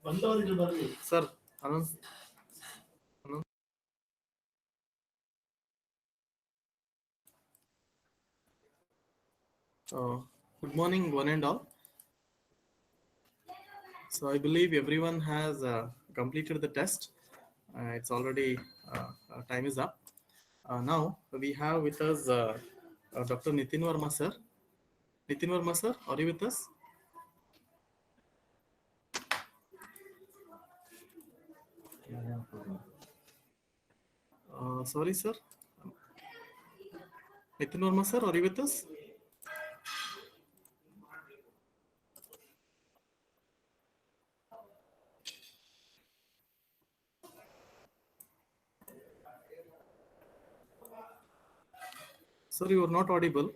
Sir, announce. Good morning, one and all. So I believe everyone has completed the test. It's already time is up. Now we have with us Dr. Nitin Verma sir. Nitin Verma sir, are you with us? Sorry sir. Nitin Verma sir, are you with us? Sir, you are not audible.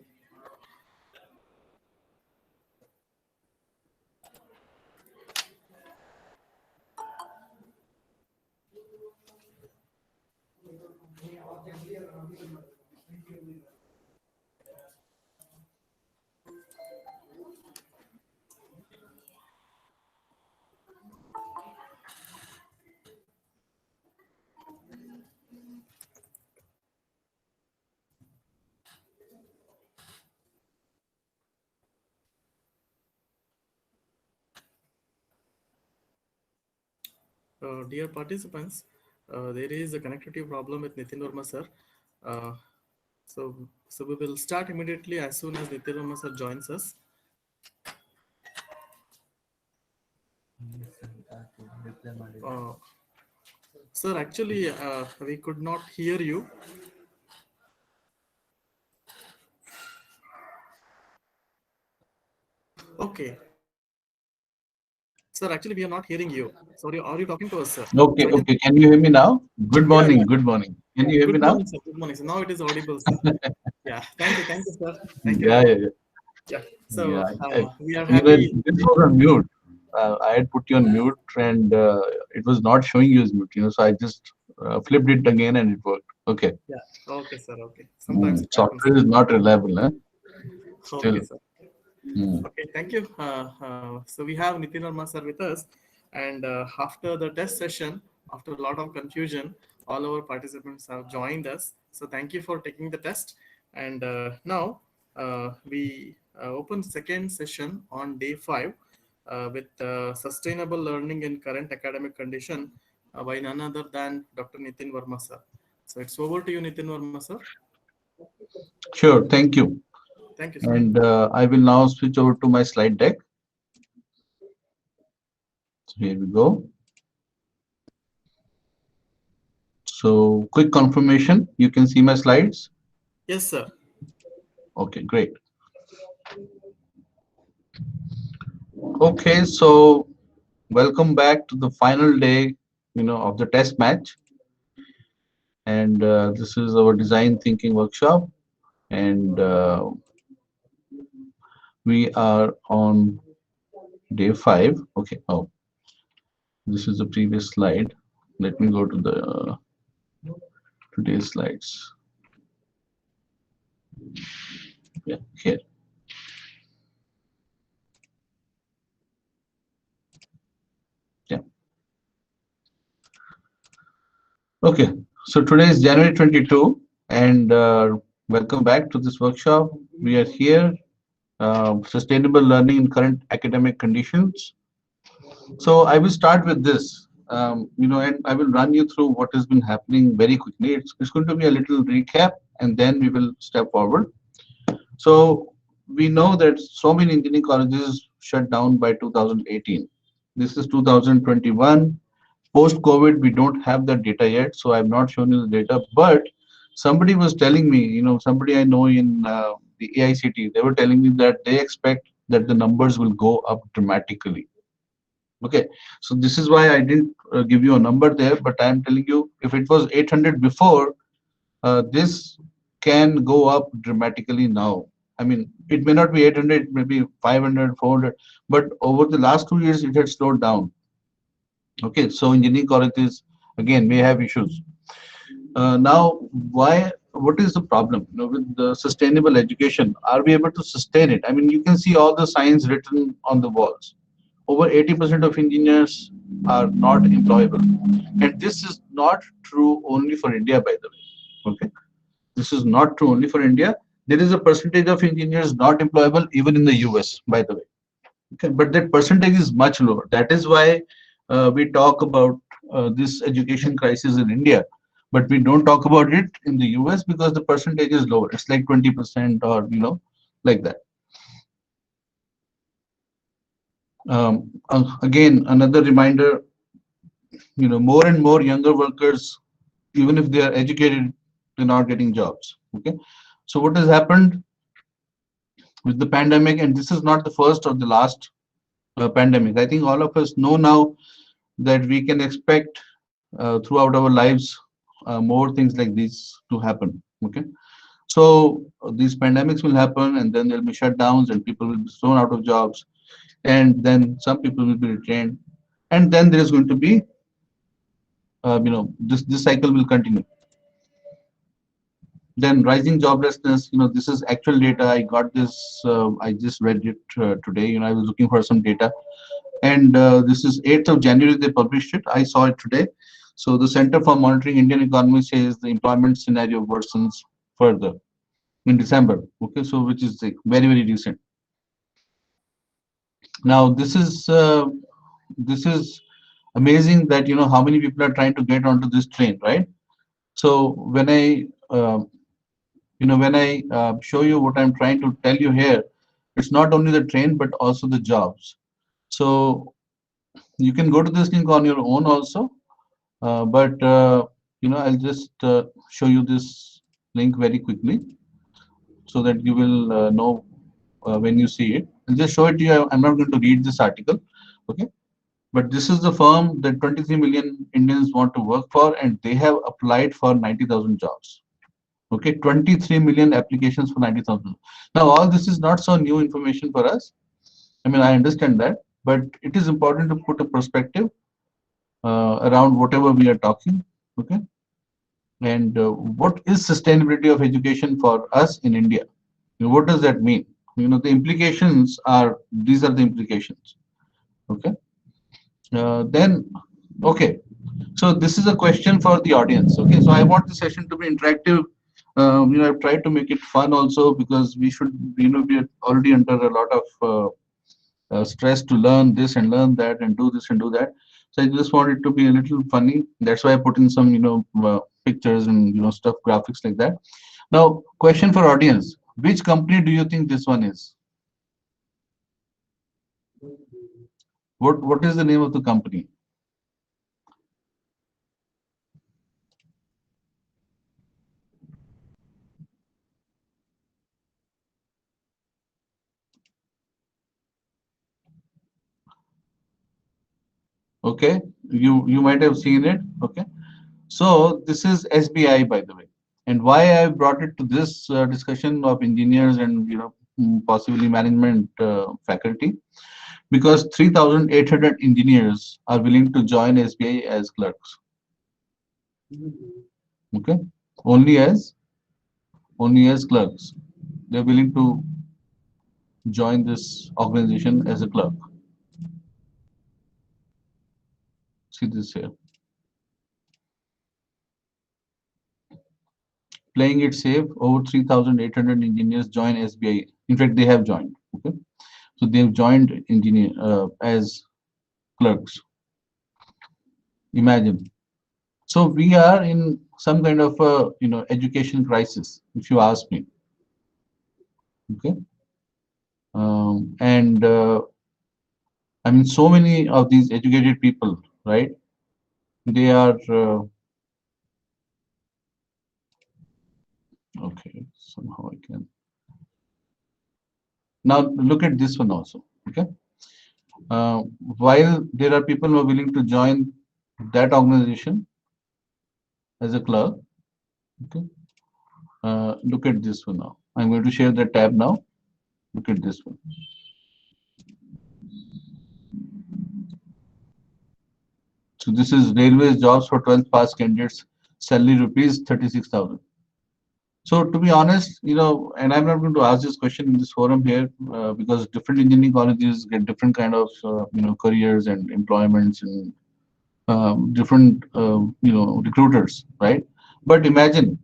Dear participants, there is a connectivity problem with Nitin Verma sir. Uh, so we will start immediately as soon as Nitin Verma sir joins us. Uh, Sir, actually, we could not hear you. Okay. Sir, actually, we are not hearing you. Sorry, are you talking to us, sir? Okay, okay. Can you hear me now? Good Yeah, morning, yeah. good morning. Can you hear me Good now? morning, sir. Good morning, sir. Now it is audible, sir. Yeah. Thank you, sir. Thank you Yeah, very yeah, much. yeah. Yeah. So Yeah. we are You know, happy. this was on mute. I had put you on mute and it was not showing you as mute, so I just flipped it again and it worked. Okay. Yeah. Okay, sir. Okay. Sometimes it happens, Software is sir. not reliable, huh? Okay, Still. sir. Mm. Okay, thank you. So we have Nitin Verma sir with us, and after the test session, after a lot of confusion, all our participants have joined us. So thank you for taking the test. And now we open second session on day 5 with sustainable learning in current academic condition by none other than Dr. Nitin Verma sir. So it's over to you, Nitin Verma sir. Sure, thank you. Thank you, sir. And I will now switch over to my slide deck. So here we go. So quick confirmation, you can see my slides. Yes, sir. Okay, great. Okay, so welcome back to the final day, of the test match. And this is our design thinking workshop. And we are on day 5. Okay, oh, this is the previous slide. Let me go to the today's slides. Yeah, here. Yeah. Okay, so today is January 22, and welcome back to this workshop. We are here, sustainable learning in current academic conditions. So I will start with this, and I will run you through what has been happening very quickly. It's going to be a little recap, and then we will step forward. So we know that so many engineering colleges shut down by 2018. This is 2021. Post-COVID, we don't have the data yet, so I've not shown you the data. But somebody was telling me, somebody I know in the AICT, they were telling me that they expect that the numbers will go up dramatically. Okay, so this is why I didn't give you a number there, but I'm telling you, if it was 800 before, this can go up dramatically now. I mean, it may not be 800, maybe 500, 400, but over the last 2 years, it had slowed down. Okay, so engineering colleges again may have issues. Now, why? What is the problem? With the sustainable education, are we able to sustain it? I mean, you can see all the signs written on the walls. over 80% of engineers are not employable. And this is not true only for India, by the way. Okay. This is not true only for India. There is a percentage of engineers not employable even in the US, by the way. Okay. But that percentage is much lower. That is why we talk about this education crisis in India, but we don't talk about it in the US because the percentage is lower. It's like 20% or, like that. Again, another reminder, more and more younger workers, even if they are educated, they're not getting jobs. Okay. So what has happened with the pandemic, and this is not the first or the last pandemic. I think all of us know now that we can expect throughout our lives more things like these to happen. Okay. So these pandemics will happen, and then there'll be shutdowns, and people will be thrown out of jobs, and then some people will be retained, and then there is going to be, this cycle will continue. Then rising joblessness, this is actual data. I got this, I just read it today. I was looking for some data, and this is 8th of January they published it. I saw it today. So the Center for Monitoring Indian Economy says the employment scenario worsens further in December. Okay, so which is like very, very recent. Now this is amazing that how many people are trying to get onto this train, right? So when I show you what I'm trying to tell you here, it's not only the train but also the jobs. So you can go to this link on your own also, but I'll just show you this link very quickly so that you will know when you see it. I'll just show it to you. I'm not going to read this article, okay? But this is the firm that 23 million Indians want to work for, and they have applied for 90,000 jobs. Okay, 23 million applications for 90,000. Now, all this is not so new information for us. I mean, I understand that, but it is important to put a perspective around whatever we are talking. Okay, and what is sustainability of education for us in India? What does that mean? The implications are, these are the implications. Okay, then, okay. So this is a question for the audience. Okay, so I want the session to be interactive. I've tried to make it fun also because we should, we are already under a lot of stress to learn this and learn that and do this and do that. So I just want it to be a little funny. That's why I put in some, pictures and, stuff, graphics like that. Now, question for audience. Which company do you think this one is? What is the name of the company? Okay, you might have seen it. Okay, so this is SBI, by the way. And why I brought it to this discussion of engineers and possibly management faculty, because 3,800 engineers are willing to join SBI as clerks. Okay, only as clerks. They're willing to join this organization as a clerk. See this here. Playing it safe, over 3,800 engineers join SBI. In fact, they have joined. Okay, so they've joined engineer as clerks. Imagine. So we are in some kind of a education crisis, if you ask me. Okay, and I mean, so many of these educated people, right? They are okay. Somehow I can. Now look at this one also. Okay, while there are people who are willing to join that organization as a clerk, okay, look at this one now. I'm going to share the tab now. Look at this one. So this is railways jobs for 12th pass candidates, salary rupees 36,000. So to be honest, and I'm not going to ask this question in this forum here because different engineering colleges get different kind of careers and employments and different recruiters, right? But imagine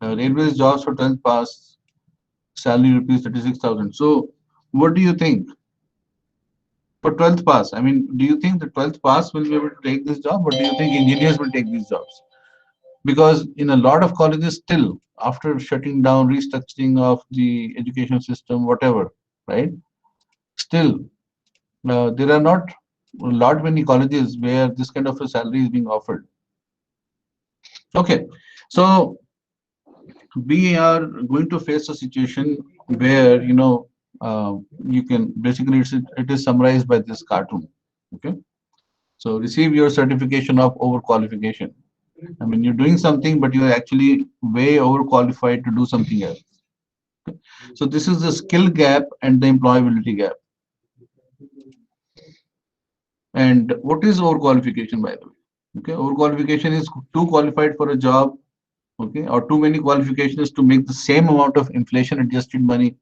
railways jobs for 12th pass, salary rupees 36,000. So what do you think for 12th pass? I mean, do you think the 12th pass will be able to take this job, or do you think engineers will take these jobs? Because in a lot of colleges still, after shutting down, restructuring of the education system, whatever, right? Still, there are not a lot many colleges where this kind of a salary is being offered. Okay, so we are going to face a situation where you can basically it is summarized by this cartoon. Okay, so receive your certification of overqualification. I mean, you're doing something, but you're actually way overqualified to do something else. So this is the skill gap and the employability gap. And what is overqualification, by the way? Okay, overqualification is too qualified for a job, okay, or too many qualifications to make the same amount of inflation-adjusted money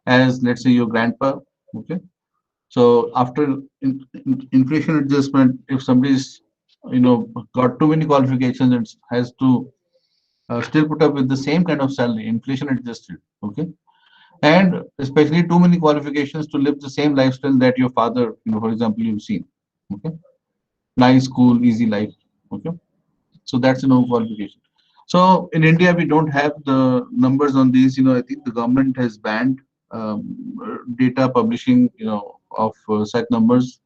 as, let's say, your grandpa. Okay, so after inflation adjustment, if somebody's got too many qualifications and has to still put up with the same kind of salary, inflation adjusted, okay, and especially too many qualifications to live the same lifestyle that your father, for example, you've seen, okay, nice, cool, easy life, okay, so that's no qualification. So in India, we don't have the numbers on these. I think the government has banned data publishing, of such numbers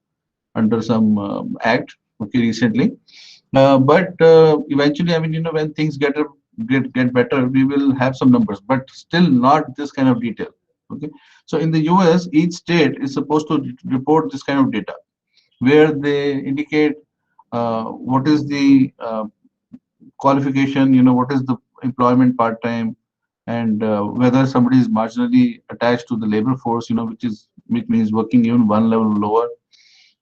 under some act, okay, recently. But eventually, I mean, when things get better, we will have some numbers, but still not this kind of detail. Okay, so in the US, each state is supposed to report this kind of data, where they indicate what is the qualification, what is the employment part time, and whether somebody is marginally attached to the labor force, which means working even one level lower,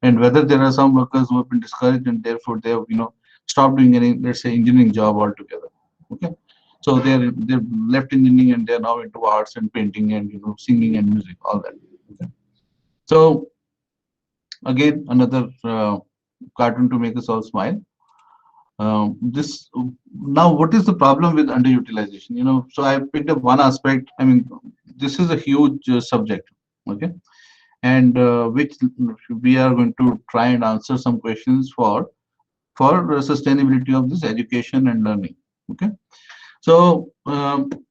and whether there are some workers who have been discouraged and therefore they have stopped doing any, let's say, engineering job altogether. Okay, so they're left engineering and they're now into arts and painting and singing and music, all that. Okay. So again, another cartoon to make us all smile. This now, what is the problem with underutilization? So I picked up one aspect. I mean, this is a huge subject, okay, and which we are going to try and answer some questions for sustainability of this education and learning. Okay, so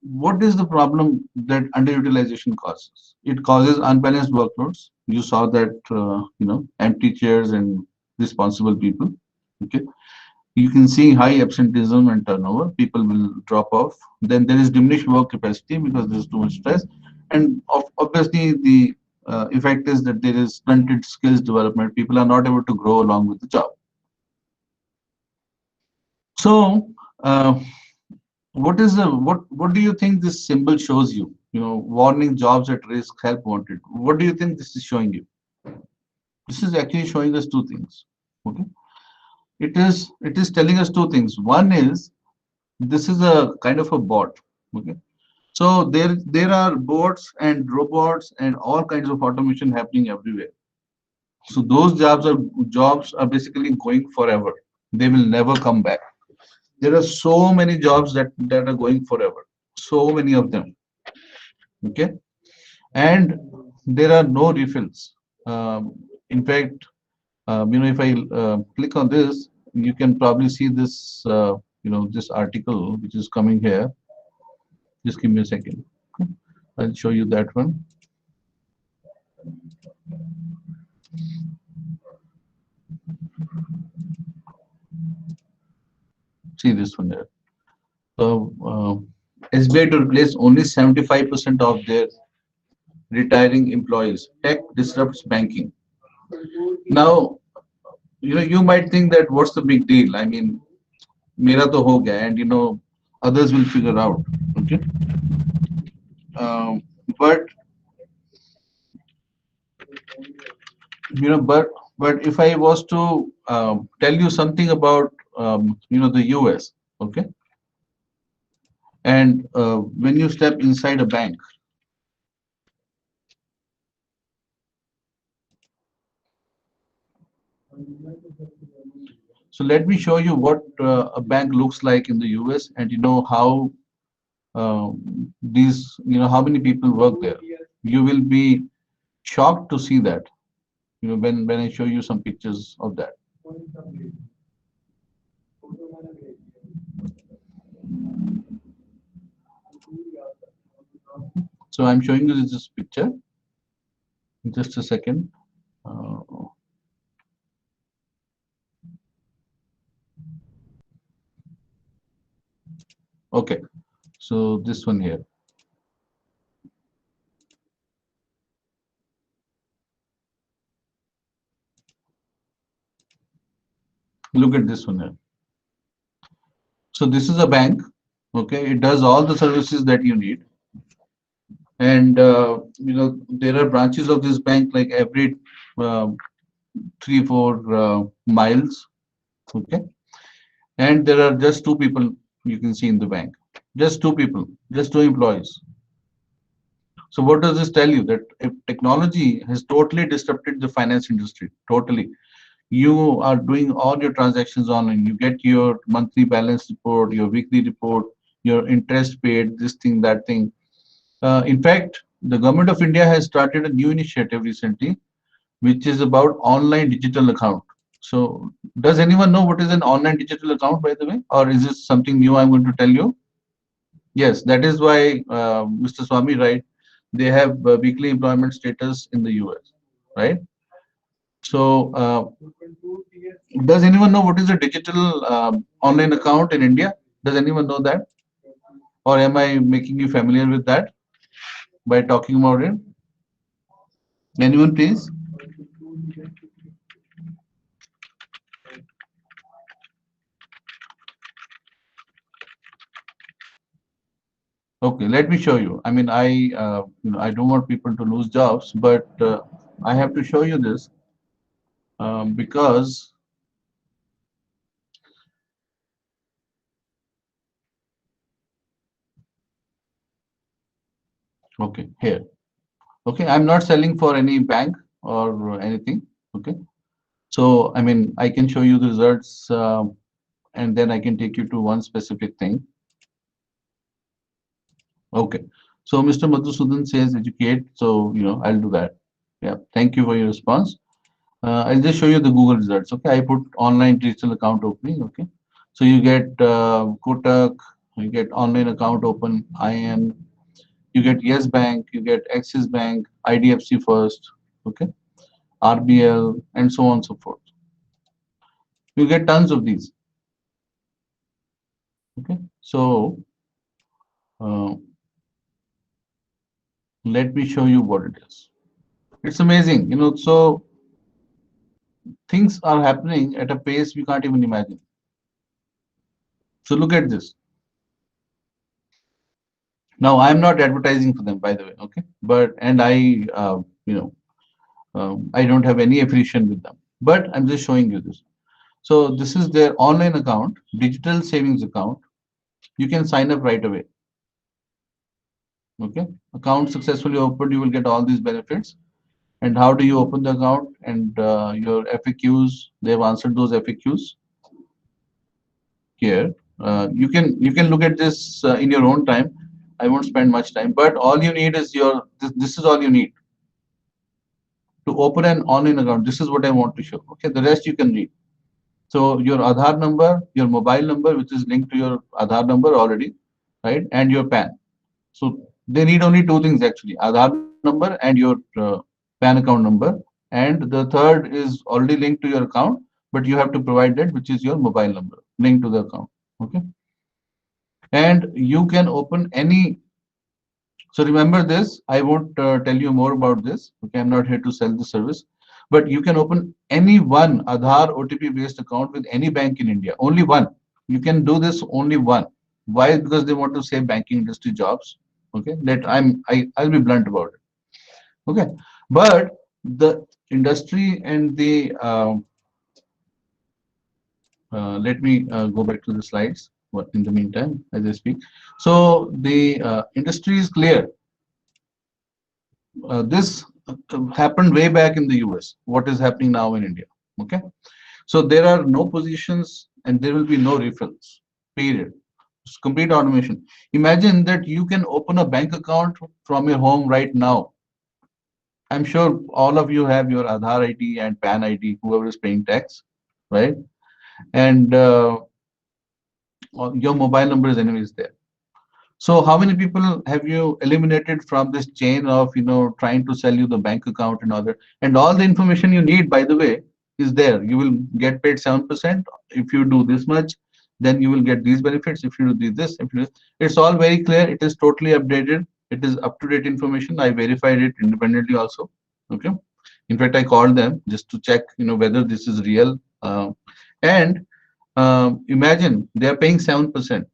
what is the problem that underutilization causes? It causes unbalanced workloads. You saw that empty chairs and responsible people. Okay, you can see high absenteeism and turnover. People will drop off. Then there is diminished work capacity because there's too much stress, and obviously the effect is that there is stunted skills development. People are not able to grow along with the job. So, what do you think this symbol shows you? Warning, jobs at risk, help wanted. What do you think this is showing you? This is actually showing us two things. Okay, it is telling us two things. One is this is a kind of a bot. Okay, so there are bots and robots and all kinds of automation happening everywhere. So those jobs are basically going forever. They will never come back. There are so many jobs that are going forever. So many of them. Okay, and there are no refills. In fact, if I click on this, you can probably see this. This article which is coming here. Just give me a second. Okay. I'll show you that one. See this one there. So SBI to replace only 75% of their retiring employees. Tech disrupts banking. Now, you might think that what's the big deal? I mean, mera to ho gaya, and others will figure out. Okay, but but if I was to tell you something about the US, okay, And when you step inside a bank, so let me show you what a bank looks like in the US, and you know how how many people work there. You will be shocked to see that, when I show you some pictures of that. So I'm showing you this picture. Just a second. Uh, okay, so this one here. Look at this one here. So this is a bank. Okay, it does all the services that you need, and there are branches of this bank like every uh, 3-4 miles. Okay, and there are just two people you can see in the bank. Just two people, just two employees. So what does this tell you? That if technology has totally disrupted the finance industry, totally. You are doing all your transactions online. You get your monthly balance report, your weekly report, your interest paid, this thing, that thing. In fact, the government of India has started a new initiative recently, which is about online digital account. So, does anyone know what is an online digital account, by the way, or is this something new I'm going to tell you? Yes, that is why Mr. Swami, right? They have weekly employment status in the US, right? So, does anyone know what is a digital online account in India? Does anyone know that? Or am I making you familiar with that by talking about it? Anyone, please? Okay, let me show you. I mean, I don't want people to lose jobs, but I have to show you this because, okay, here. Okay, I'm not selling for any bank or anything. Okay, so I mean, I can show you the results, and then I can take you to one specific thing. Okay, so Mr. Madhusudan says educate, so I'll do that. Yeah, thank you for your response. I'll just show you the Google results. Okay, I put online digital account opening. Okay, so you get Kotak, you get online account open, IN, you get Yes Bank, you get Axis Bank, IDFC First, okay, RBL, and so on and so forth. You get tons of these. Okay, so uh, let me show you what it is. It's amazing, so things are happening at a pace we can't even imagine. So look at this. Now I'm not advertising for them, by the way, okay? But and I don't have any affiliation with them, but I'm just showing you this. So this is their online account, digital savings account. You can sign up right away. Okay, account successfully opened. You will get all these benefits. And how do you open the account? And your FAQs. They've answered those FAQs here. You can look at this in your own time. I won't spend much time, but all you need is this is all you need to open an online account. This is what I want to show. Okay, the rest you can read. So your Aadhaar number, your mobile number, which is linked to your Aadhaar number already, right, and your PAN. So they need only two things actually: Aadhaar number and your PAN account number. And the third is already linked to your account, but you have to provide that, which is your mobile number linked to the account. Okay, and you can open any. So remember this, I won't tell you more about this. Okay, I'm not here to sell the service, but you can open any one Aadhaar OTP based account with any bank in India. Only one. You can do this only one. Why? Because they want to save banking industry jobs. Okay, that I'll be blunt about it. Okay, but the industry and the let me go back to the slides. in the meantime as I speak. So the industry is clear. This happened way back in the US. What is happening now in India? Okay. So there are no positions and there will be no refills. Period. It's complete automation. Imagine that you can open a bank account from your home right now. I'm sure all of you have your Aadhaar ID and PAN ID, whoever is paying tax, right? And your mobile number is anyways there. So how many people have you eliminated from this chain of, trying to sell you the bank account and other, and all the information you need, by the way, is there. You will get paid 7%. If you do this much, then you will get these benefits. If you do this, it's all very clear. It is totally updated. It is up-to-date information. I verified it independently also. Okay. In fact, I called them just to check, whether this is real. And imagine they are paying 7%.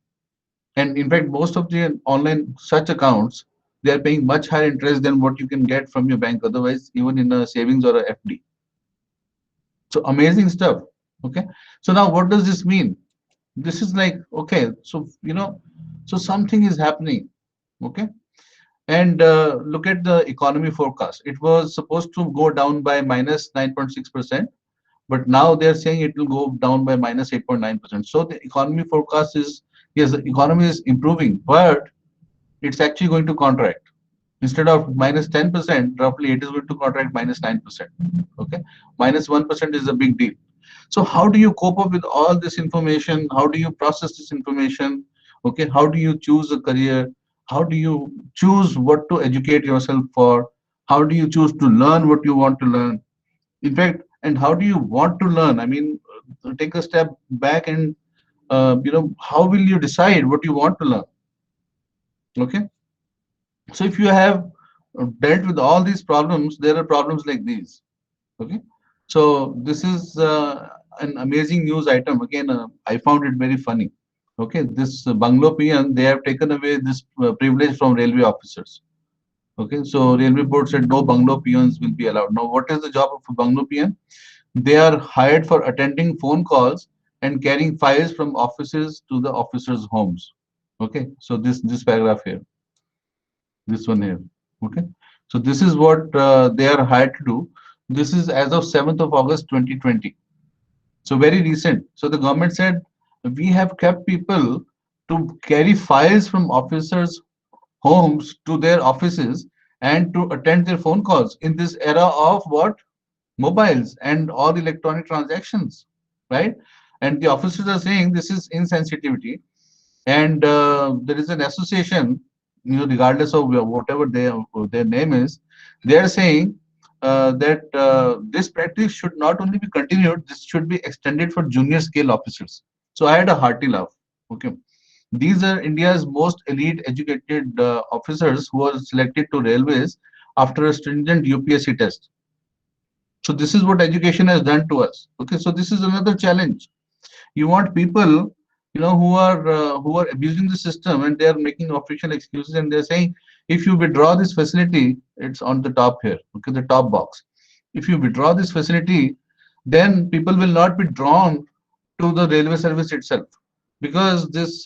And in fact, most of the online such accounts, they are paying much higher interest than what you can get from your bank otherwise, even in a savings or a FD. So amazing stuff. Okay. So now what does this mean? This is like, okay, so, so something is happening. Okay. And look at the economy forecast. It was supposed to go down by minus 9.6%, but now they're saying it will go down by minus 8.9%. So the economy forecast is, yes, the economy is improving, but it's actually going to contract. Instead of minus 10%, roughly it is going to contract minus 9%. Okay, minus 1% is a big deal. So how do you cope up with all this information? How do you process this information? Okay, how do you choose a career? How do you choose what to educate yourself for? How do you choose to learn what you want to learn? In fact, and how do you want to learn? I mean, take a step back and how will you decide what you want to learn? Okay, so if you have dealt with all these problems, there are problems like these. Okay, so this is an amazing news item. Again, I found it very funny. Okay, this bungalow PN, they have taken away this privilege from railway officers. Okay, so railway board said no bungalow peons will be allowed. Now, what is the job of a bungalow peon? They are hired for attending phone calls and carrying files from offices to the officers' homes. Okay, so this paragraph here, this one here. Okay, so this is what they are hired to do. This is as of 7th of August 2020. So very recent. So the government said we have kept people to carry files from officers' homes to their offices and to attend their phone calls in this era of what? Mobiles and all electronic transactions, right? And the officers are saying this is insensitivity, and there is an association, regardless of whatever their name is, they are saying that this practice should not only be continued, this should be extended for junior scale officers. So I had a hearty laugh. Okay, these are India's most elite educated officers who are selected to railways after a stringent UPSC test. So this is what education has done to us. Okay, so this is another challenge. You want people, who are abusing the system, and they are making official excuses, and they're saying if you withdraw this facility, it's on the top here. Okay, the top box. If you withdraw this facility, then people will not be drawn to the railway service itself, because this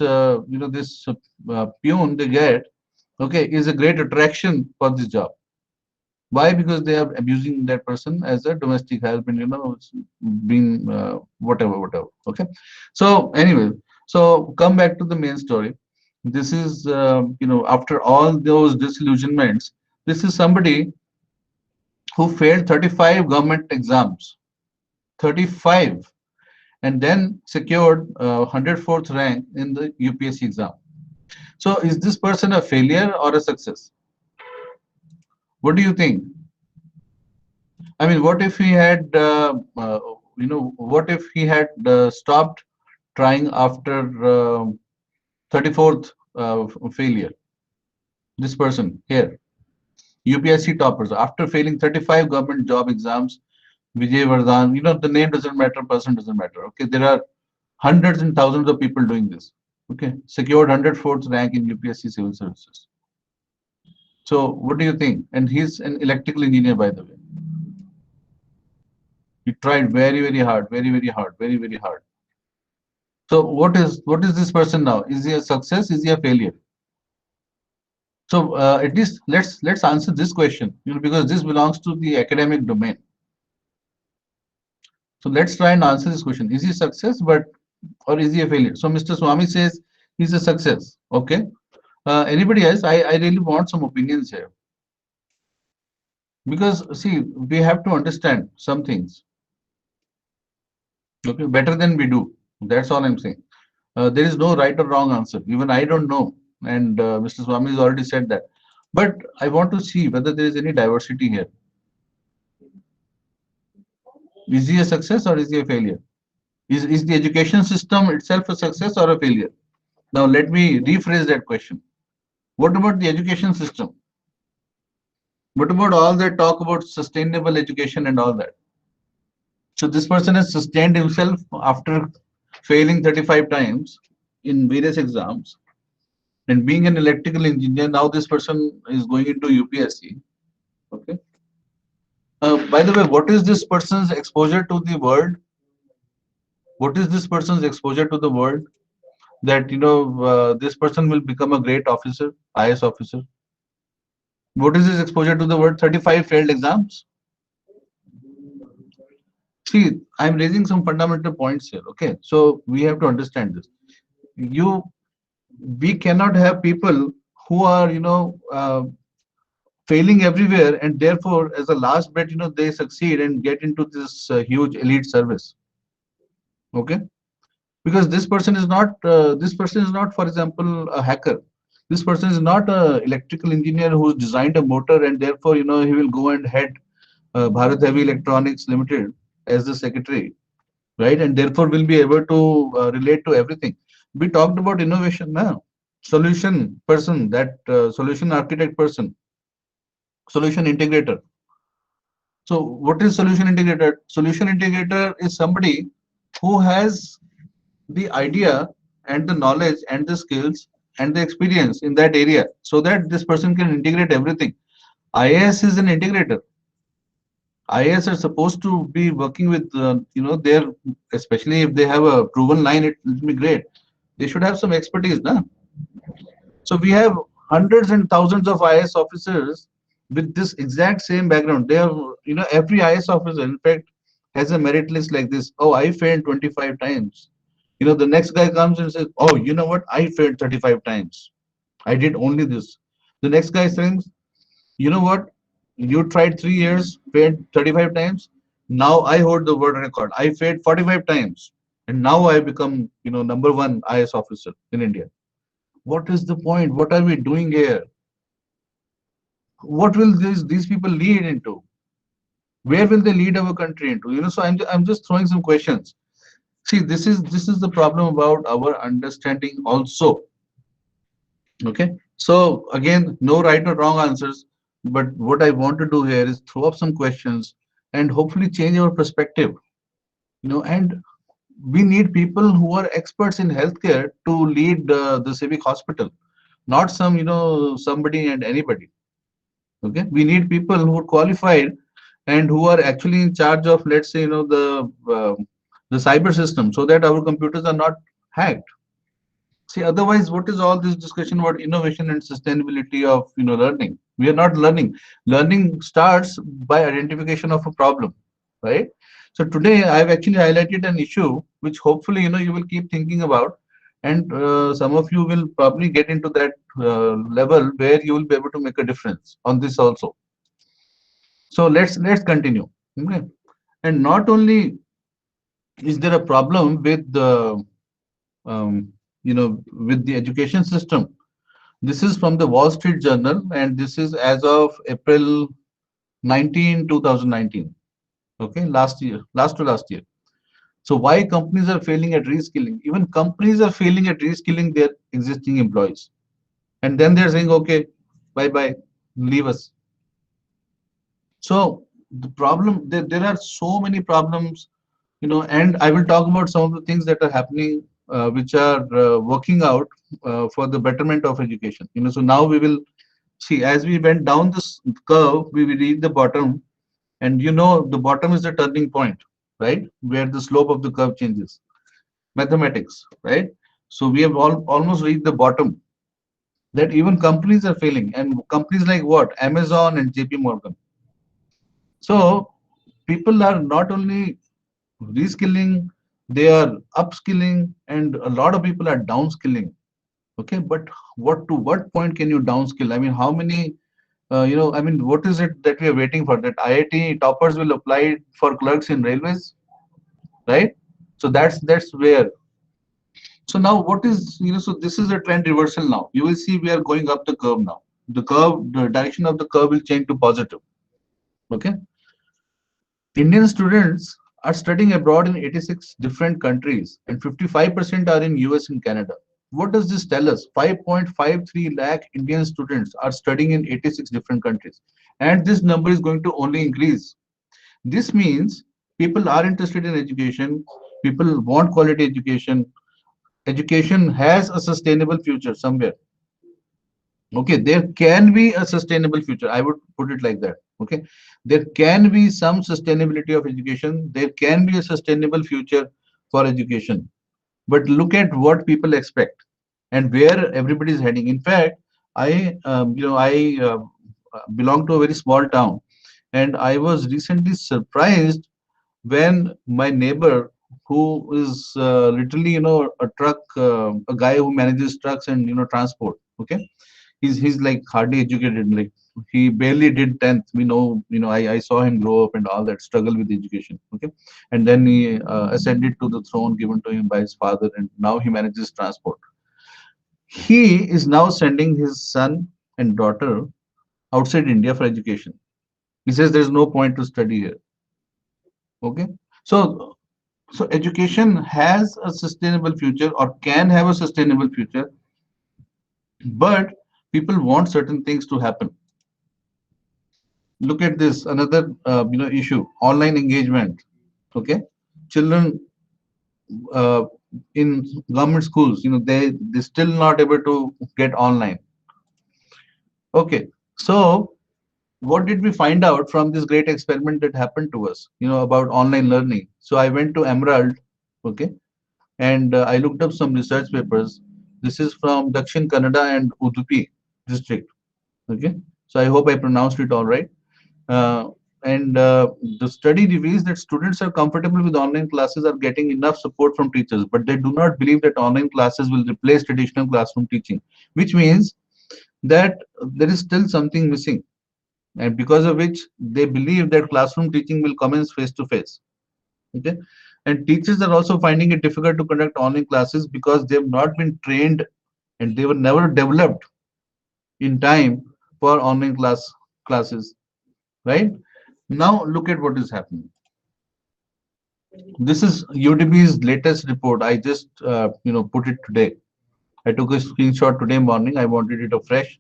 peon they get, okay, is a great attraction for this job. Why? Because they are abusing that person as a domestic help, and it's being whatever. Okay. So anyway, so come back to the main story. This is after all those disillusionments, this is somebody who failed 35 government exams, 35, and then secured 104th rank in the UPSC exam. So is this person a failure or a success? What do you think? I mean, what if he had, what if he had stopped trying after 34th failure? This person here, UPSC toppers, after failing 35 government job exams, Vijay Vardhan, the name doesn't matter, person doesn't matter. Okay, there are hundreds and thousands of people doing this. Okay, secured 104th rank in UPSC civil services. So what do you think? And he's an electrical engineer, by the way. He tried very, very hard, very, very hard, very, very hard. So what is this person now? Is he a success? Is he a failure? So at least let's answer this question, because this belongs to the academic domain. So let's try and answer this question. Is he a success, or is he a failure? So Mr. Swami says he's a success. Okay. Anybody else? I really want some opinions here, because see, we have to understand some things. Okay, better than we do. That's all I'm saying. There is no right or wrong answer. Even I don't know, and Mr. Swami has already said that. But I want to see whether there is any diversity here. Is he a success or is he a failure? Is the education system itself a success or a failure? Now let me rephrase that question. What about the education system? What about all that talk about sustainable education and all that? So this person has sustained himself after failing 35 times in various exams, and being an electrical engineer. Now this person is going into UPSC. Okay. By the way, what is this person's exposure to the world? What is this person's exposure to the world? That this person will become a great officer, IS officer. What is his exposure to the world? 35 failed exams. See, I'm raising some fundamental points here. Okay, so we have to understand this. We cannot have people who are failing everywhere, and therefore as a last bet they succeed and get into this huge elite service. Okay, because this person is not, for example, a hacker. This person is not a electrical engineer who's designed a motor, and therefore he will go and head Bharat Heavy Electronics Limited as the secretary, right? And therefore will be able to relate to everything. We talked about innovation now. Solution person, that solution architect person, solution integrator. So what is solution integrator? Solution integrator is somebody who has the idea and the knowledge and the skills and the experience in that area, so that this person can integrate everything. IAS is an integrator. IAS are supposed to be working with their, especially if they have a proven line, it will be great. They should have some expertise, na? So we have hundreds and thousands of IAS officers with this exact same background. They have, every IAS officer, in fact, has a merit list like this. Oh, I failed 25 times. The next guy comes and says, oh, you know what? I failed 35 times. I did only this. The next guy says, you know what? You tried 3 years, failed 35 times. Now I hold the world record. I failed 45 times. And now I become, number one IAS officer in India. What is the point? What are we doing here? What will these people lead into? Where will they lead our country into? So I'm just throwing some questions. See, this is the problem about our understanding also. Okay. So again, no right or wrong answers. But what I want to do here is throw up some questions and hopefully change our perspective. And we need people who are experts in healthcare to lead the civic hospital, not somebody and anybody. Okay, we need people who are qualified and who are actually in charge of, let's say, the cyber system, so that our computers are not hacked. See, otherwise, what is all this discussion about innovation and sustainability of learning? We are not learning. Learning starts by identification of a problem, right? So today I've actually highlighted an issue which hopefully you will keep thinking about, and some of you will probably get into that level where you will be able to make a difference on this also. So let's continue. Okay, and not only is there a problem with the with the education system. This is from the Wall Street Journal, and this is as of April 19, 2019. Okay, last to last year. So why companies are failing at reskilling? Even companies are failing at reskilling their existing employees. And then they're saying, okay, bye-bye, leave us. So the problem, there are so many problems, and I will talk about some of the things that are happening, which are working out for the betterment of education. So now we will see, as we went down this curve, we will reach the bottom, and the bottom is the turning point, right? Where the slope of the curve changes. mathematics, right? So we have almost reached the bottom, that even companies are failing, and companies like what? Amazon and JP Morgan. So people are not only reskilling, they are upskilling, and a lot of people are downskilling. Okay, but what point can you downskill? I mean, how many, I mean, what is it that we are waiting for? That IIT toppers will apply for clerks in railways, right? So that's where. So now what is, so this is a trend reversal now. You will see we are going up the curve now. The direction of the curve will change to positive. Okay. Indian students are studying abroad in 86 different countries, and 55% are in US and Canada. What does this tell us? 5.53 lakh Indian students are studying in 86 different countries, and this number is going to only increase. This means people are interested in education, people want quality education. Education has a sustainable future somewhere. Okay, there can be a sustainable future. I would put it like that. Okay, there can be some sustainability of education. There can be a sustainable future for education. But look at what people expect and where everybody is heading. In fact, I belong to a very small town, and I was recently surprised when my neighbor, who is literally, a truck, a guy who manages trucks and transport. Okay, he's like hardly educated, like he barely did 10th. We know, I saw him grow up and all that struggle with education. Okay, and then he ascended to the throne given to him by his father, and now he manages transport. He is now sending his son and daughter outside India for education. He says there's no point to study here. Okay, so education has a sustainable future, or can have a sustainable future, but people want certain things to happen. Look at this, another issue: online engagement. Okay, children uh, in government schools, they still not able to get online. Okay, so what did we find out from this great experiment that happened to us, about online learning? So I went to Emerald. Okay, and I looked up some research papers. This is from Dakshin Kannada and Udupi district. Okay, so I hope I pronounced it all right. Uh, and the study reveals that students are comfortable with online classes, are getting enough support from teachers, but they do not believe that online classes will replace traditional classroom teaching, which means that there is still something missing, and because of which they believe that classroom teaching will commence face to face. Okay, and teachers are also finding it difficult to conduct online classes because they have not been trained, and they were never developed in time for online classes, right? Now look at what is happening. This is UDB's latest report. I just put it today. I took a screenshot today morning. I wanted it afresh.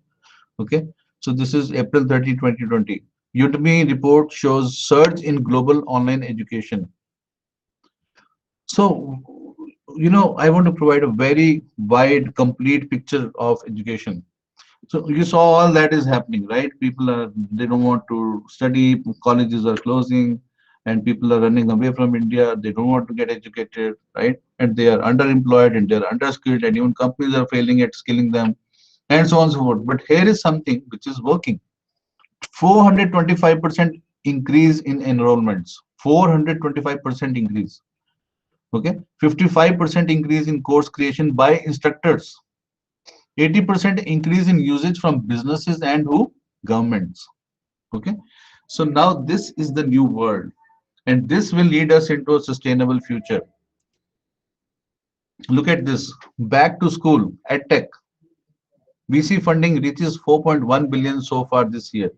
Okay, so this is April 30, 2020. Udemy report shows surge in global online education. So, I want to provide a very wide, complete picture of education. So you saw all that is happening, right? They don't want to study, colleges are closing, and people are running away from India. They don't want to get educated, right? And they are underemployed and they're underskilled, and even companies are failing at skilling them, and so on and so forth. But here is something which is working. 425% increase in enrollments. 425% increase. Okay, 55% increase in course creation by instructors. 80% increase in usage from businesses and who? Governments. Okay, so now this is the new world, and this will lead us into a sustainable future. Look at this: back to school, EdTech. VC funding reaches 4.1 billion so far this year.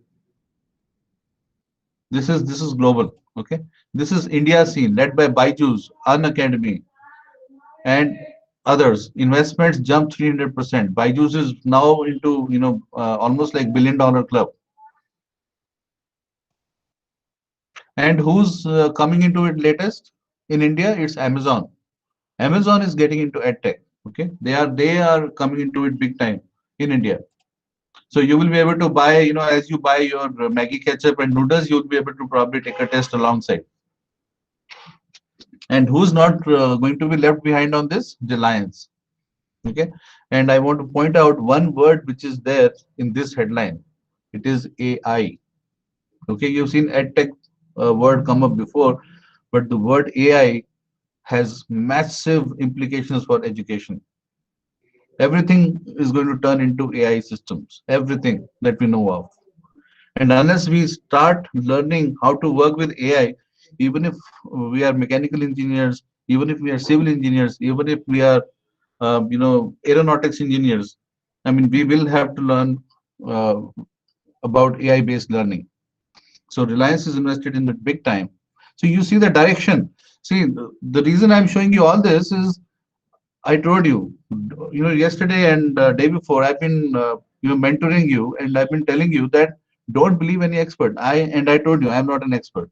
This is global. Okay, this is India scene led by Byju's, Unacademy, and others. Investments jumped 300%. Byju's is now into almost like $1 billion club. And who's coming into it latest in India? It's Amazon. Amazon is getting into edtech. Okay, they are coming into it big time in India. So you will be able to buy, as you buy your Maggi ketchup and noodles, you'll be able to probably take a test alongside. And who's not going to be left behind on this? Reliance. Okay. And I want to point out one word which is there in this headline. It is AI. Okay. You've seen EdTech word come up before, but the word AI has massive implications for education. Everything is going to turn into AI systems, everything that we know of. And unless we start learning how to work with AI, even if we are mechanical engineers, even if we are civil engineers, even if we are, aeronautics engineers, I mean, we will have to learn uh, about AI-based learning. So Reliance is invested in it big time. So you see the direction. See, the reason I'm showing you all this is I told you, yesterday and day before, I've been, mentoring you, and I've been telling you that don't believe any expert. I told you I'm not an expert.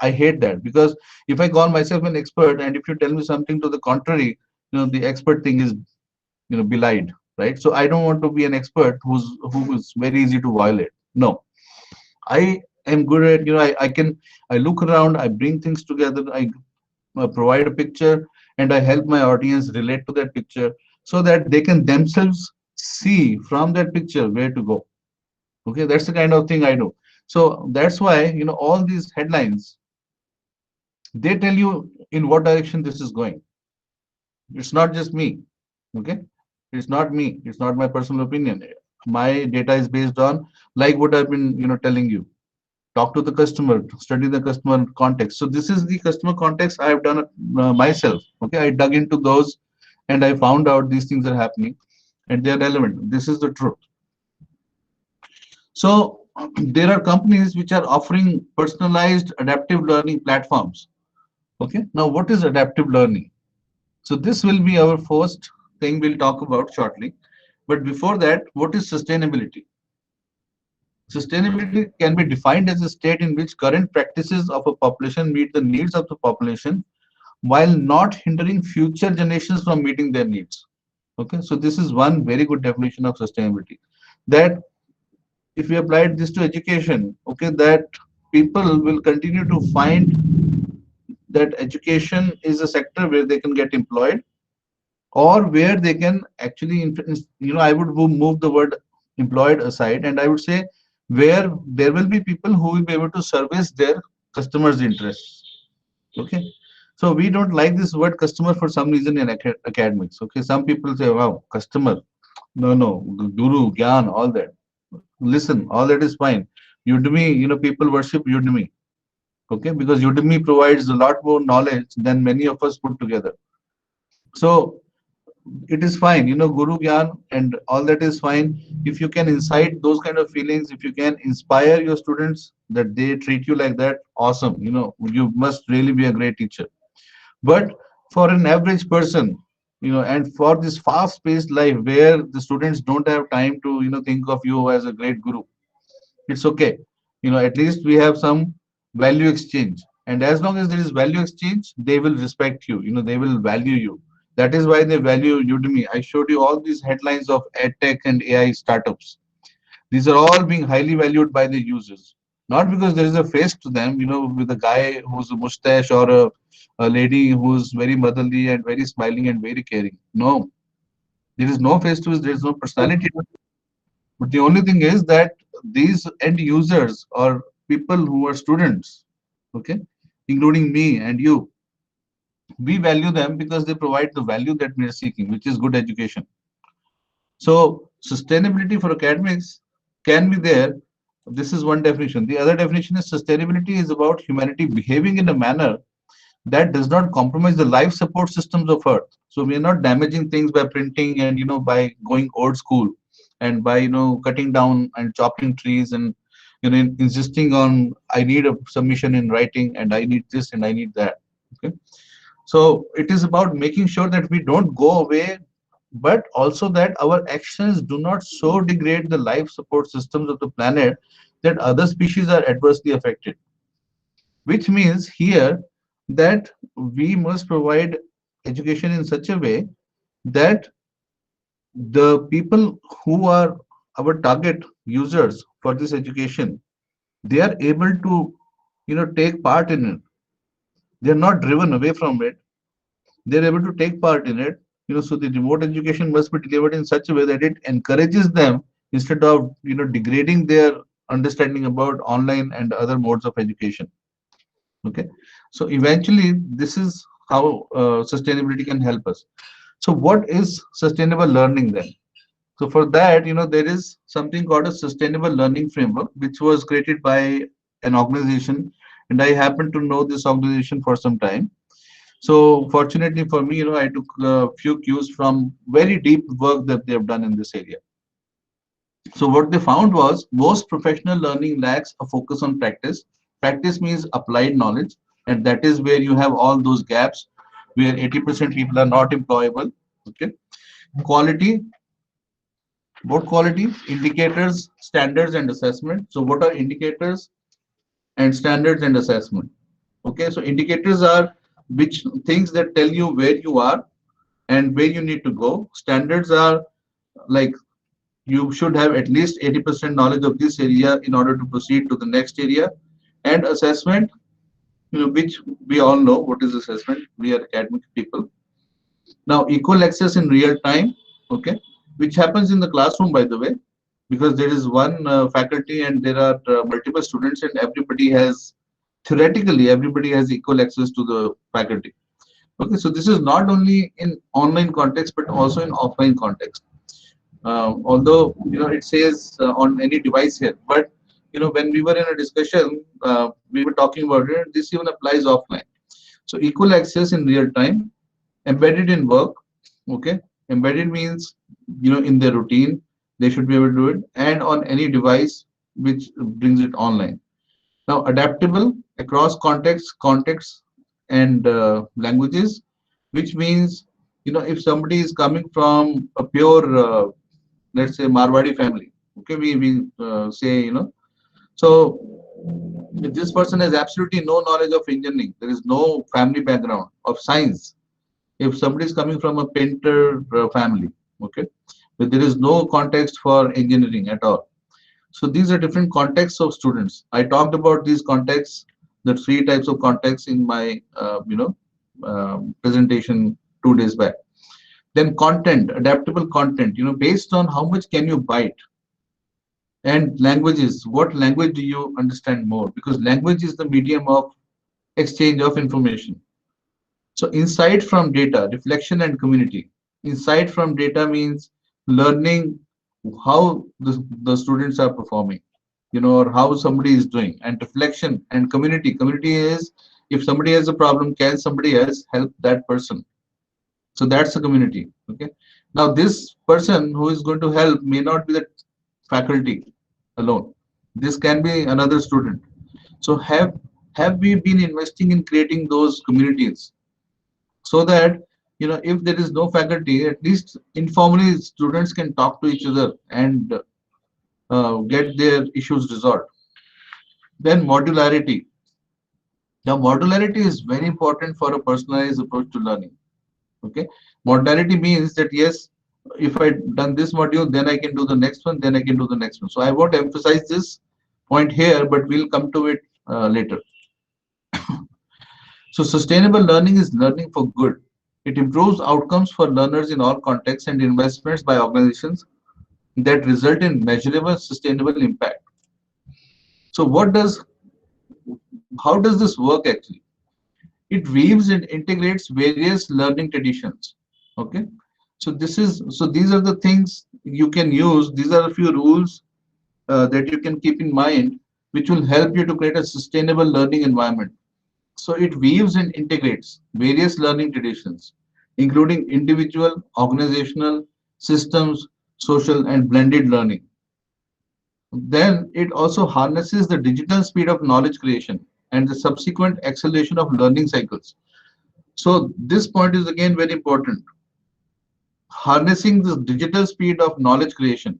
I hate that because if I call myself an expert, and if you tell me something to the contrary, the expert thing is, belied, right? So I don't want to be an expert who is very easy to violate. No, I am good at, I look around, I bring things together, I provide a picture, and I help my audience relate to that picture so that they can themselves see from that picture where to go. Okay, that's the kind of thing I do. So that's why, all these headlines, they tell you in what direction this is going. It's not just me. Okay, it's not me. It's not my personal opinion. My data is based on like what I've been, telling you. Talk to the customer, study the customer context. So this is the customer context I have done myself. Okay, I dug into those and I found out these things are happening and they are relevant. This is the truth. So there are companies which are offering personalized adaptive learning platforms. Okay, now what is adaptive learning? So this will be our first thing we'll talk about shortly. But before that, what is sustainability? Sustainability can be defined as a state in which current practices of a population meet the needs of the population while not hindering future generations from meeting their needs. Okay, so this is one very good definition of sustainability. That if we applied this to education, okay, that people will continue to find that education is a sector where they can get employed or where they can actually, I would move the word employed aside and I would say where there will be people who will be able to service their customers' interests. Okay. So we don't like this word customer for some reason in academics. Okay. Some people say, wow, customer. No, no, guru, gyan, all that. Listen, all that is fine. Udemy, people worship Udemy. Okay. Because Udemy provides a lot more knowledge than many of us put together. So it is fine, guru gyan and all that is fine if you can incite those kind of feelings, if you can inspire your students that they treat you like that, awesome, you must really be a great teacher. But for an average person, and for this fast paced life where the students don't have time to think of you as a great guru, it's okay. At least we have some value exchange, and as long as there is value exchange, they will respect you, they will value you. That is why they value Udemy. I showed you all these headlines of edtech and AI startups. These are all being highly valued by the users, not because there is a face to them, with a guy who's a mustache or a lady who's very motherly and very smiling and very caring. No, there is no face to it, there is no personality. But the only thing is that these end users or people who are students, okay, including me and you, we value them because they provide the value that we are seeking, which is good education. So sustainability for academics can be there. This is one definition. The other definition is sustainability is about humanity behaving in a manner that does not compromise the life support systems of Earth. So we are not damaging things by printing and by going old school and by cutting down and chopping trees and insisting on I need a submission in writing and I need this and I need that. Okay. So it is about making sure that we don't go away, but also that our actions do not so degrade the life support systems of the planet that other species are adversely affected. Which means here that we must provide education in such a way that the people who are our target users for this education, they are able to take part in it. They're not driven away from it. They're able to take part in it. So the remote education must be delivered in such a way that it encourages them instead of degrading their understanding about online and other modes of education. Okay, so eventually this is how sustainability can help us. So what is sustainable learning then? So for that, there is something called a sustainable learning framework, which was created by an organization, and I happen to know this organization for some time. So fortunately for me, I took a few cues from very deep work that they have done in this area. So what they found was most professional learning lacks a focus on practice. Practice means applied knowledge, and that is where you have all those gaps where 80% people are not employable. Okay. Quality, what quality? Indicators, standards, and assessment. So what are indicators and standards and assessment? Okay, so indicators are which things that tell you where you are and where you need to go. Standards are like you should have at least 80% knowledge of this area in order to proceed to the next area. And assessment, which we all know what is assessment. We are academic people. Now, equal access in real time, okay, which happens in the classroom, by the way, because there is one faculty and there are multiple students, and everybody has theoretically everybody has equal access to the faculty. Okay, so this is not only in online context but also in offline context. Although it says on any device here, but when we were in a discussion, we were talking about it. This even applies offline. So equal access in real time, embedded in work. Okay, embedded means in their routine they should be able to do it, and on any device which brings it online. Now, adaptable across contexts, and languages, which means if somebody is coming from a pure, let's say Marwadi family, okay, we say so if this person has absolutely no knowledge of engineering, there is no family background of science. If somebody is coming from a painter family, okay, but there is no context for engineering at all. So these are different contexts of students. I talked about these contexts, the three types of contexts in my presentation 2 days back. Then content, adaptable content, based on how much can you bite. And languages, what language do you understand more? Because language is the medium of exchange of information. So insight from data, reflection and community. Insight from data means learning how the students are performing, or how somebody is doing. And reflection and community. Community is if somebody has a problem, can somebody else help that person? So that's the community. Okay. Now this person who is going to help may not be the faculty alone. This can be another student. So have we been investing in creating those communities so that if there is no faculty, at least informally students can talk to each other and get their issues resolved. Then modularity. Now modularity is very important for a personalized approach to learning. Okay, modularity means that yes, if I done this module, then I can do the next one, then I can do the next one. So I won't emphasize this point here, but we'll come to it later. So sustainable learning is learning for good. It improves outcomes for learners in all contexts and investments by organizations that result in measurable sustainable impact. So how does this work actually? It weaves and integrates various learning traditions. Okay, so these are the things you can use. These are a few rules that you can keep in mind, which will help you to create a sustainable learning environment. So it weaves and integrates various learning traditions, including individual, organizational, systems, social, and blended learning. Then it also harnesses the digital speed of knowledge creation and the subsequent acceleration of learning cycles. So this point is again very important. Harnessing the digital speed of knowledge creation,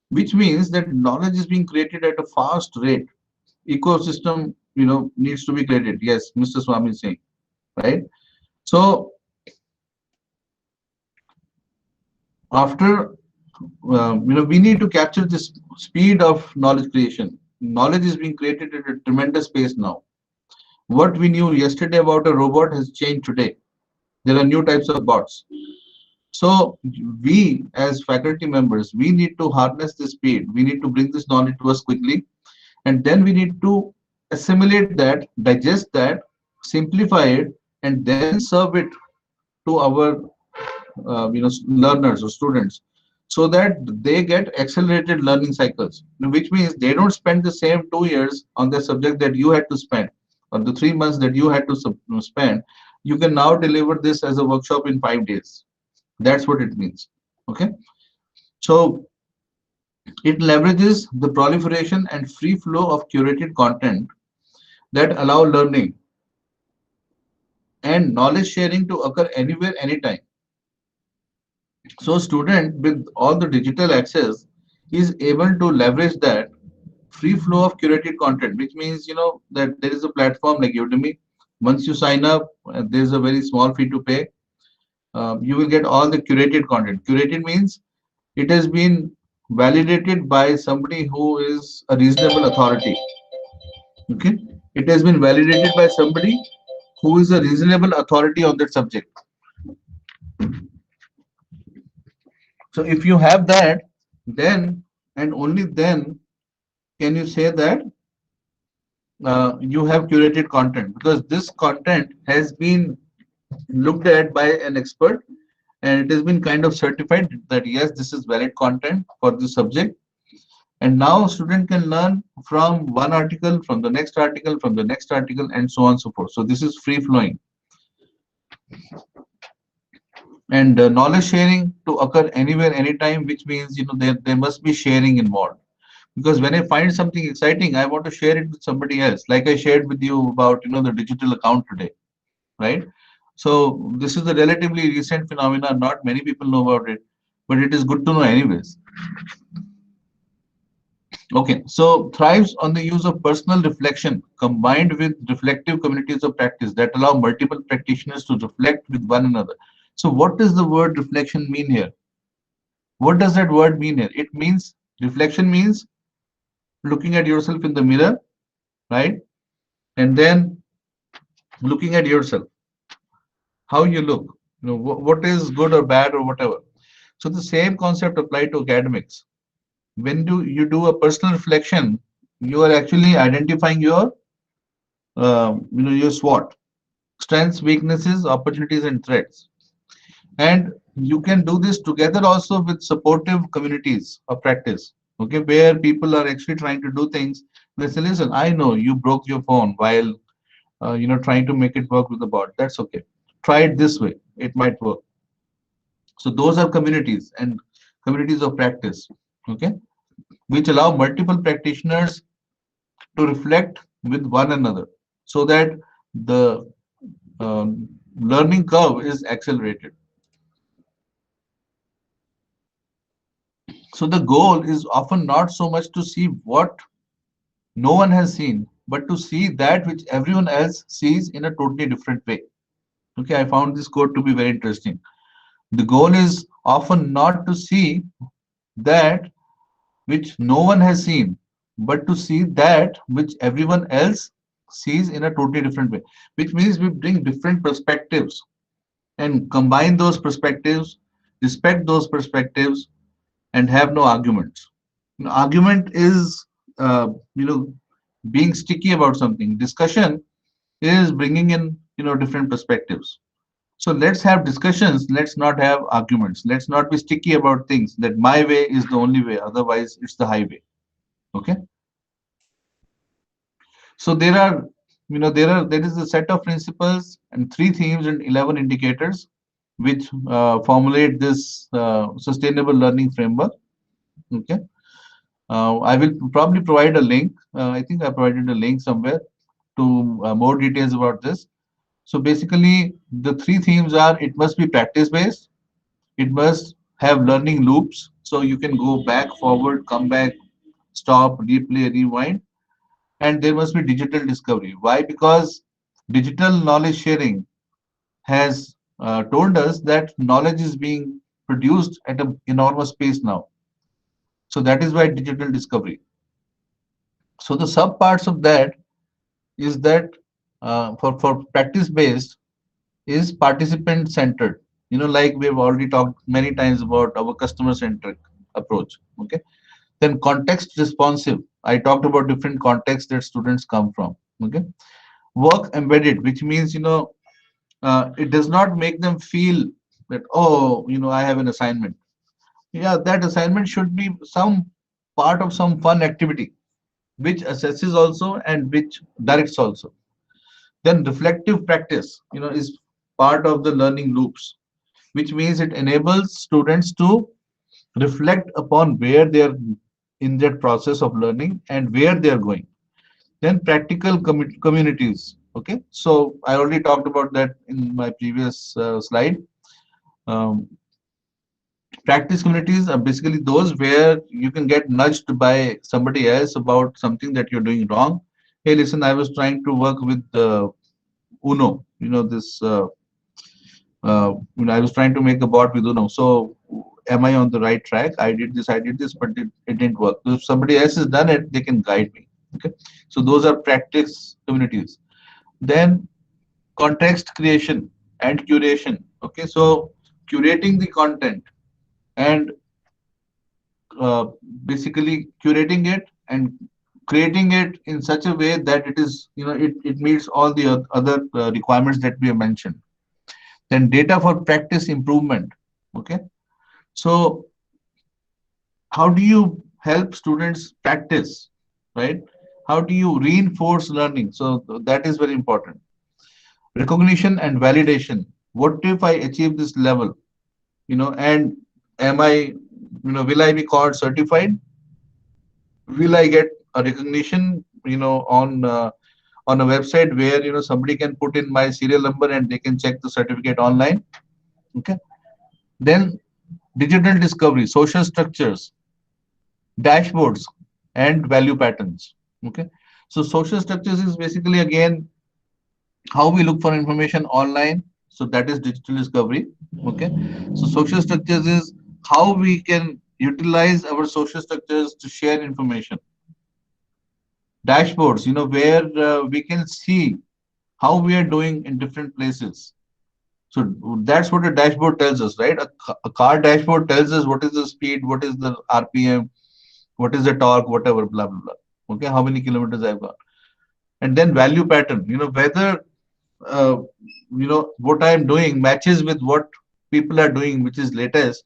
which means that knowledge is being created at a fast rate. Ecosystem, needs to be created. Yes, Mr. Swami is saying, right? So after we need to capture this speed of knowledge creation. Knowledge is being created at a tremendous pace now. What we knew yesterday about a robot has changed today. There are new types of bots. So we as faculty members, we need to harness this speed. We need to bring this knowledge to us quickly, and then we need to assimilate that, digest that, simplify it, and then serve it to our learners or students, so that they get accelerated learning cycles, which means they don't spend the same 2 years on the subject that you had to spend, or the 3 months that you had to spend. You can now deliver this as a workshop in 5 days. That's what it means. Okay, so it leverages the proliferation and free flow of curated content that allow learning and knowledge sharing to occur anywhere, anytime. So student with all the digital access is able to leverage that free flow of curated content, which means that there is a platform like Udemy. Once you sign up, there's a very small fee to pay. You will get all the curated content. Curated means it has been validated by somebody who is a reasonable authority. Okay, it has been validated by somebody who is a reasonable authority on that subject. So if you have that, then and only then can you say that you have curated content, because this content has been looked at by an expert, and it has been kind of certified that yes, this is valid content for this subject. And now student can learn from one article, from the next article, from the next article, and so on and so forth. So this is free flowing. And knowledge sharing to occur anywhere, anytime, which means there must be sharing involved. Because when I find something exciting, I want to share it with somebody else, like I shared with you about the digital account today, right? So this is a relatively recent phenomenon. Not many people know about it, but it is good to know anyways. Okay, so thrives on the use of personal reflection combined with reflective communities of practice that allow multiple practitioners to reflect with one another. So what does the word reflection mean here? What does that word mean here? It means, reflection means looking at yourself in the mirror, right? And then looking at yourself, how you look, what is good or bad or whatever. So the same concept applied to academics. When you do a personal reflection, you are actually identifying your SWOT, strengths, weaknesses, opportunities, and threats. And you can do this together also with supportive communities of practice, okay, where people are actually trying to do things. They say, listen, I know you broke your phone while trying to make it work with the bot. That's okay. Try it this way. It might work. So those are communities and communities of practice, okay, which allow multiple practitioners to reflect with one another, so that the learning curve is accelerated. So the goal is often not so much to see what no one has seen, but to see that which everyone else sees in a totally different way. Okay, I found this quote to be very interesting. The goal is often not to see that which no one has seen, but to see that which everyone else sees in a totally different way, which means we bring different perspectives and combine those perspectives, respect those perspectives, and have no arguments. Argument is, being sticky about something. Discussion is bringing in, different perspectives. So let's have discussions. Let's not have arguments. Let's not be sticky about things that my way is the only way. Otherwise, it's the highway. Okay. So there is a set of principles and 3 themes and 11 indicators which formulate this sustainable learning framework. Okay. I will probably provide a link. I think I provided a link somewhere to more details about this. So basically, the 3 themes are: it must be practice based, it must have learning loops, so you can go back, forward, come back, stop, replay, rewind, and there must be digital discovery. Why? Because digital knowledge sharing has told us that knowledge is being produced at an enormous pace now. So that is why digital discovery. So the sub parts of that is that for practice based is participant centered. Like we've already talked many times about our customer centric approach. Okay. Then context responsive. I talked about different contexts that students come from. Okay. Work embedded, which means it does not make them feel that, oh, I have an assignment. Yeah, that assignment should be some part of some fun activity which assesses also and which directs also. Then reflective practice, is part of the learning loops, which means it enables students to reflect upon where they are in that process of learning and where they are going. Then practical communities. Okay, so I already talked about that in my previous slide. Um, Practice communities are basically those where you can get nudged by somebody else about something that you're doing wrong. Hey, listen, I was trying to work with Uno, this I was trying to make a bot with Uno. So am I on the right track? I did this, but it didn't work. So if somebody else has done it, they can guide me. Okay. So those are practice communities. Then context creation and curation. Okay. So curating the content and uh, basically curating it and creating it in such a way that it is, it meets all the other requirements that we have mentioned. Then data for practice improvement. Okay. So how do you help students practice, right? How do you reinforce learning? So that is very important. Recognition and validation. What if I achieve this level? And am I, will I be called certified? Will I get a recognition, on a website where, somebody can put in my serial number and they can check the certificate online? Okay. Then digital discovery, social structures, dashboards, and value patterns. Okay. So social structures is basically again how we look for information online. So that is digital discovery. Okay. So social structures is how we can utilize our social structures to share information. Dashboards, where we can see how we are doing in different places. So that's what a dashboard tells us, right? A car dashboard tells us what is the speed, what is the RPM, what is the torque, whatever, blah, blah, blah. Okay, how many kilometers I've got. And then value pattern, whether, uh, what I'm doing matches with what people are doing, which is latest.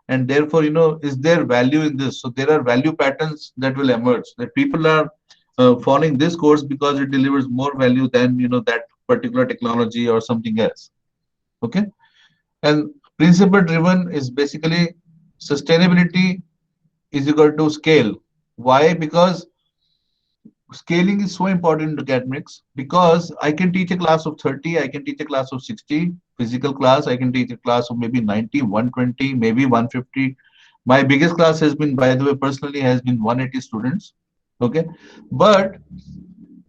And therefore, is there value in this? So there are value patterns that will emerge, that people are following this course because it delivers more value than, that particular technology or something else. Okay. And principle driven is basically sustainability is equal to scale. Why? Because scaling is so important in academics, because I can teach a class of 30, I can teach a class of 60 physical class, I can teach a class of maybe 90, 120, maybe 150. My biggest class has been, by the way, personally has been 180 students. Okay. But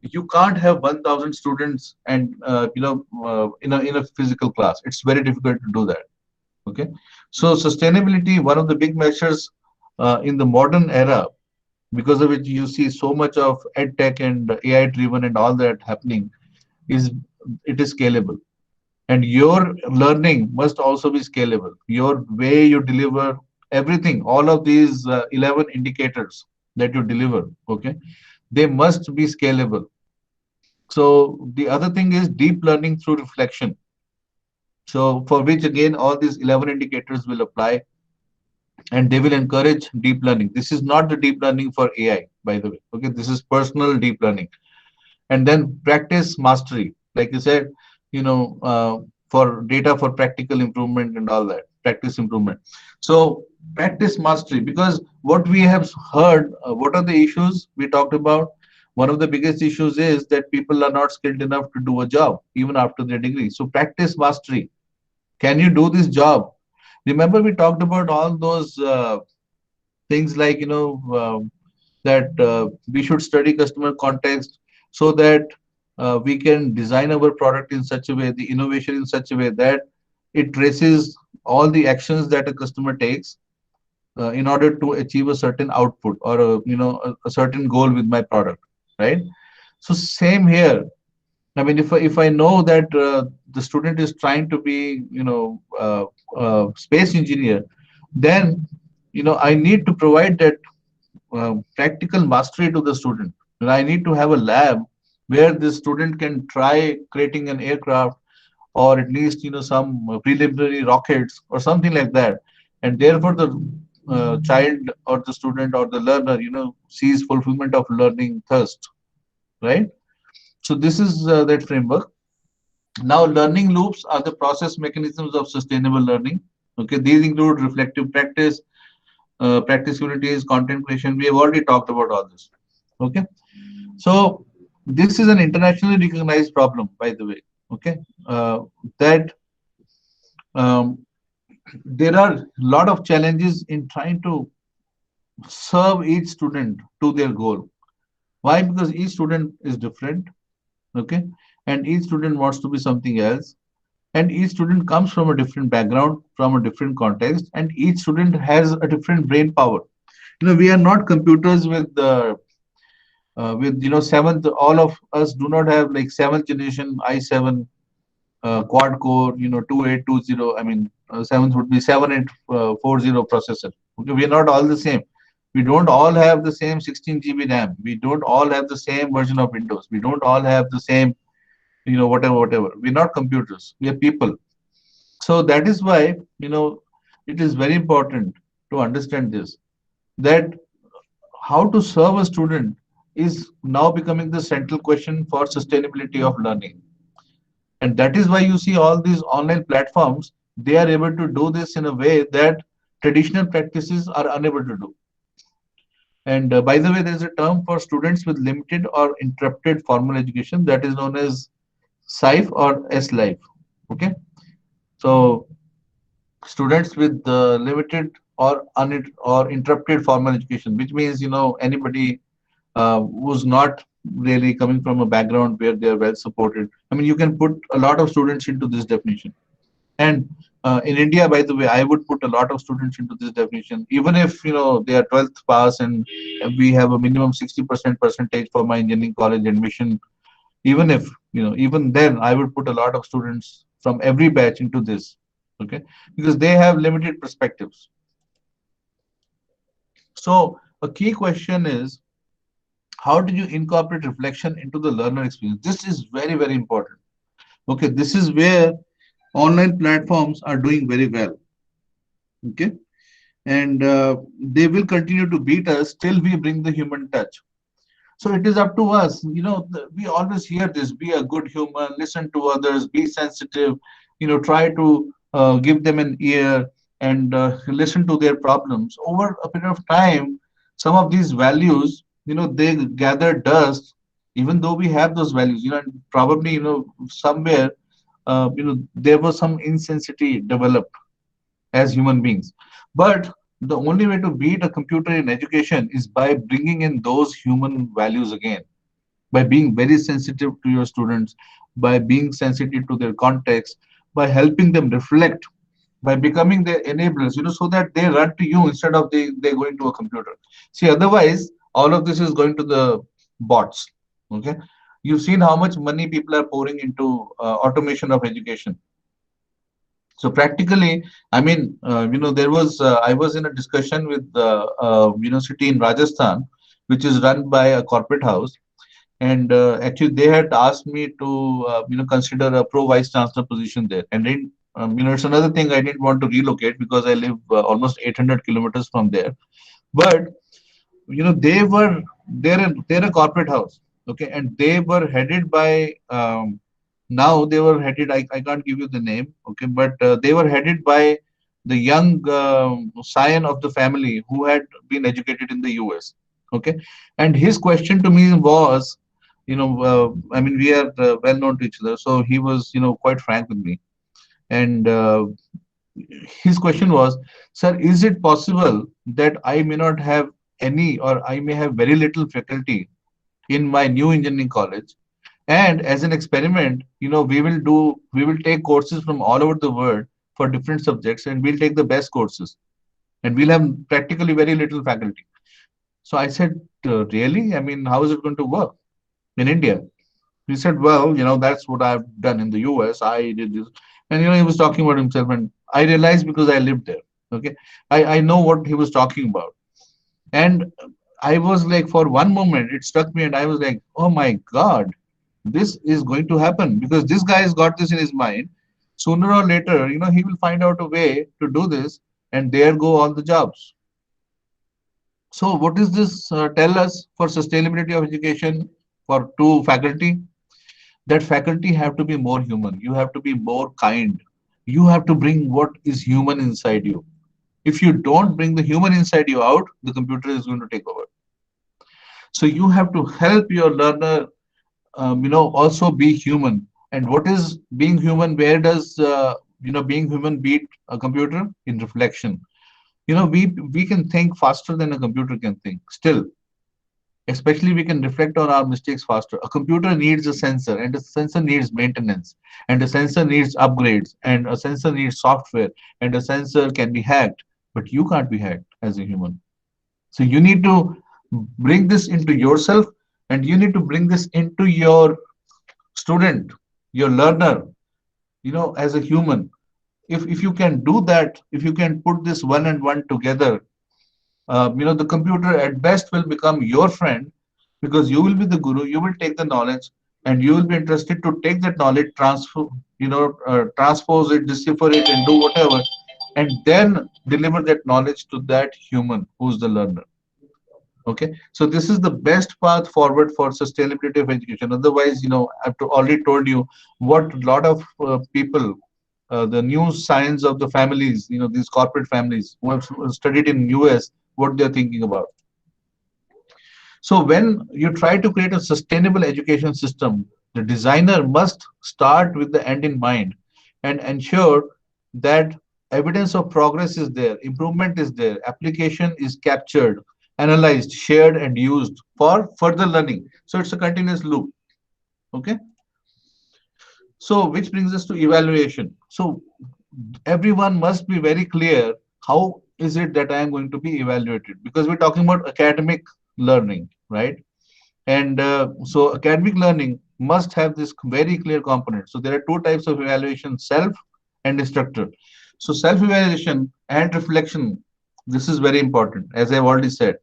you can't have 1000 students and in a physical class. It's very difficult to do that. Okay. So sustainability, one of the big measures in the modern era, because of which you see so much of ed tech and AI driven and all that happening, is it is scalable. And your learning must also be scalable. Your way you deliver everything, all of these 11 indicators that you deliver, okay, they must be scalable. So the other thing is deep learning through reflection. So for which again, all these 11 indicators will apply and they will encourage deep learning. This is not the deep learning for AI, by the way. Okay, this is personal deep learning. And then practice mastery, like you said, for data for practical improvement and all that, practice improvement. So practice mastery, because what we have heard, what are the issues we talked about? One of the biggest issues is that people are not skilled enough to do a job even after their degree. So practice mastery. Can you do this job? Remember, we talked about all those things like, that we should study customer context so that we can design our product in such a way, the innovation in such a way that it traces all the actions that a customer takes in order to achieve a certain output or a certain goal with my product, right? So same here. I mean, if I know that the student is trying to be, space engineer, then I need to provide that practical mastery to the student. And I need to have a lab where the student can try creating an aircraft, or at least some preliminary rockets or something like that. And therefore, the child or the student or the learner, sees fulfillment of learning thirst, right? So this is that framework. Now, learning loops are the process mechanisms of sustainable learning. Okay, these include reflective practice, practice unities, content creation. We have already talked about all this. Okay, so this is an internationally recognized problem, by the way. Okay, that um, there are a lot of challenges in trying to serve each student to their goal. Why? Because each student is different. Okay, and each student wants to be something else, and each student comes from a different background, from a different context, and each student has a different brain power. We are not computers with seventh. All of us do not have like seventh generation i7 quad core, 2820. I mean, seventh would be 7840 processor. Okay, we are not all the same. We don't all have the same 16 GB RAM. We don't all have the same version of Windows. We don't all have the same, whatever. We're not computers. We are people. So that is why, it is very important to understand this, that how to serve a student is now becoming the central question for sustainability of learning. And that is why you see all these online platforms, they are able to do this in a way that traditional practices are unable to do. And by the way, there is a term for students with limited or interrupted formal education that is known as SIFE or S-Life. Okay. So students with limited or or interrupted formal education, which means anybody who's not really coming from a background where they are well supported. I mean, you can put a lot of students into this definition. And in India, by the way, I would put a lot of students into this definition, even if they are 12th pass and we have a minimum 60% percentage for my engineering college admission. Even if even then, I would put a lot of students from every batch into this. Okay, because they have limited perspectives. So a key question is, how did you incorporate reflection into the learner experience? This is very, very important. Okay, this is where online platforms are doing very well. Okay, and they will continue to beat us till we bring the human touch. So it is up to us. We always hear this: be a good human, listen to others, be sensitive. Try to give them an ear and listen to their problems. Over a period of time, some of these values, they gather dust. Even though we have those values, and probably somewhere, there was some insensitivity developed as human beings. But the only way to beat a computer in education is by bringing in those human values again, by being very sensitive to your students, by being sensitive to their context, by helping them reflect, by becoming their enablers, so that they run to you instead of they going to a computer. See, otherwise, all of this is going to the bots. Okay. You've seen how much money people are pouring into automation of education. So practically, I mean, I was in a discussion with the university in Rajasthan, which is run by a corporate house, and actually they had asked me to, consider a pro vice chancellor position there. And then, it's another thing, I didn't want to relocate because I live almost 800 kilometers from there. But they're a corporate house. Okay, and they were headed by now they were headed, I can't give you the name. Okay, but they were headed by the young scion of the family who had been educated in the US. Okay, and his question to me was, I mean, we are well known to each other, so he was quite frank with me. And his question was, sir, is it possible that I may not have any, or I may have very little faculty in my new engineering college, and as an experiment, we will take courses from all over the world for different subjects, and we'll take the best courses, and we'll have practically very little faculty. So I said, really? I mean, how is it going to work in India? He said, well, that's what I've done in the US. I did this. And, he was talking about himself. And I realized because I lived there. Okay. I know what he was talking about. And I was like, for one moment, it struck me and I was like, oh my God, this is going to happen because this guy has got this in his mind. Sooner or later, he will find out a way to do this, and there go all the jobs. So, what does this tell us for sustainability of education for two faculty? That faculty have to be more human. You have to be more kind. You have to bring what is human inside you. If you don't bring the human inside you out, the computer is going to take over. So you have to help your learner, also be human. And what is being human? Where does being human beat a computer? In reflection. We can think faster than a computer can think. Still, especially we can reflect on our mistakes faster. A computer needs a sensor, and a sensor needs maintenance, and a sensor needs upgrades, and a sensor needs software, and a sensor can be hacked, but you can't be hacked as a human. So you need to bring this into yourself, and you need to bring this into your student, your learner, as a human. If you can do that, if you can put this one and one together, the computer at best will become your friend because you will be the guru, you will take the knowledge, and you will be interested to take that knowledge, transpose it, decipher it, and do whatever, and then deliver that knowledge to that human who's the learner. Okay, so this is the best path forward for sustainability of education. Otherwise, already told you what a lot of people, the new science of the families, these corporate families who have studied in US, what they're thinking about. So when you try to create a sustainable education system, the designer must start with the end in mind and ensure that evidence of progress is there, improvement is there, application is captured, analyzed, shared, and used for further learning. So it's a continuous loop. Okay. So which brings us to evaluation. So everyone must be very clear how is it that I am going to be evaluated, because we're talking about academic learning, right? And so academic learning must have this very clear component. So there are two types of evaluation: self and instructor. So self evaluation and reflection, this is very important, as I've already said.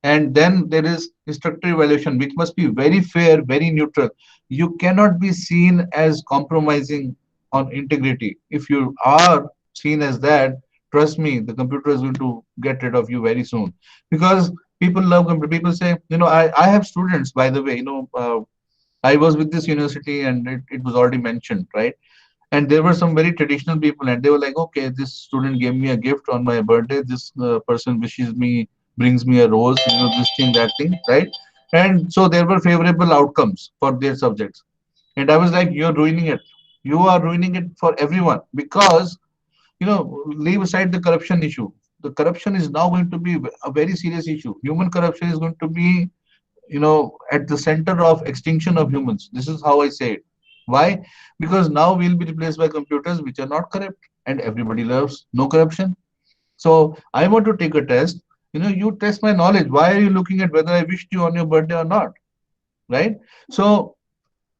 And then there is instructor evaluation, which must be very fair, very neutral. You cannot be seen as compromising on integrity. If you are seen as that, trust me, the computer is going to get rid of you very soon. Because people love computer. People say, I have students, by the way, I was with this university, and it was already mentioned, right? And there were some very traditional people, and they were like, okay, this student gave me a gift on my birthday, this person wishes me, brings me a rose, this thing, that thing, right? And so there were favorable outcomes for their subjects, and I was like, you're ruining it. You are ruining it for everyone, because leave aside the corruption issue. The corruption is now going to be a very serious issue. Human corruption is going to be, at the center of extinction of humans. This is how I say it. Why? Because now we'll be replaced by computers which are not corrupt, and everybody loves no corruption. So I want to take a test. You test my knowledge. Why are you looking at whether I wished you on your birthday or not? Right? So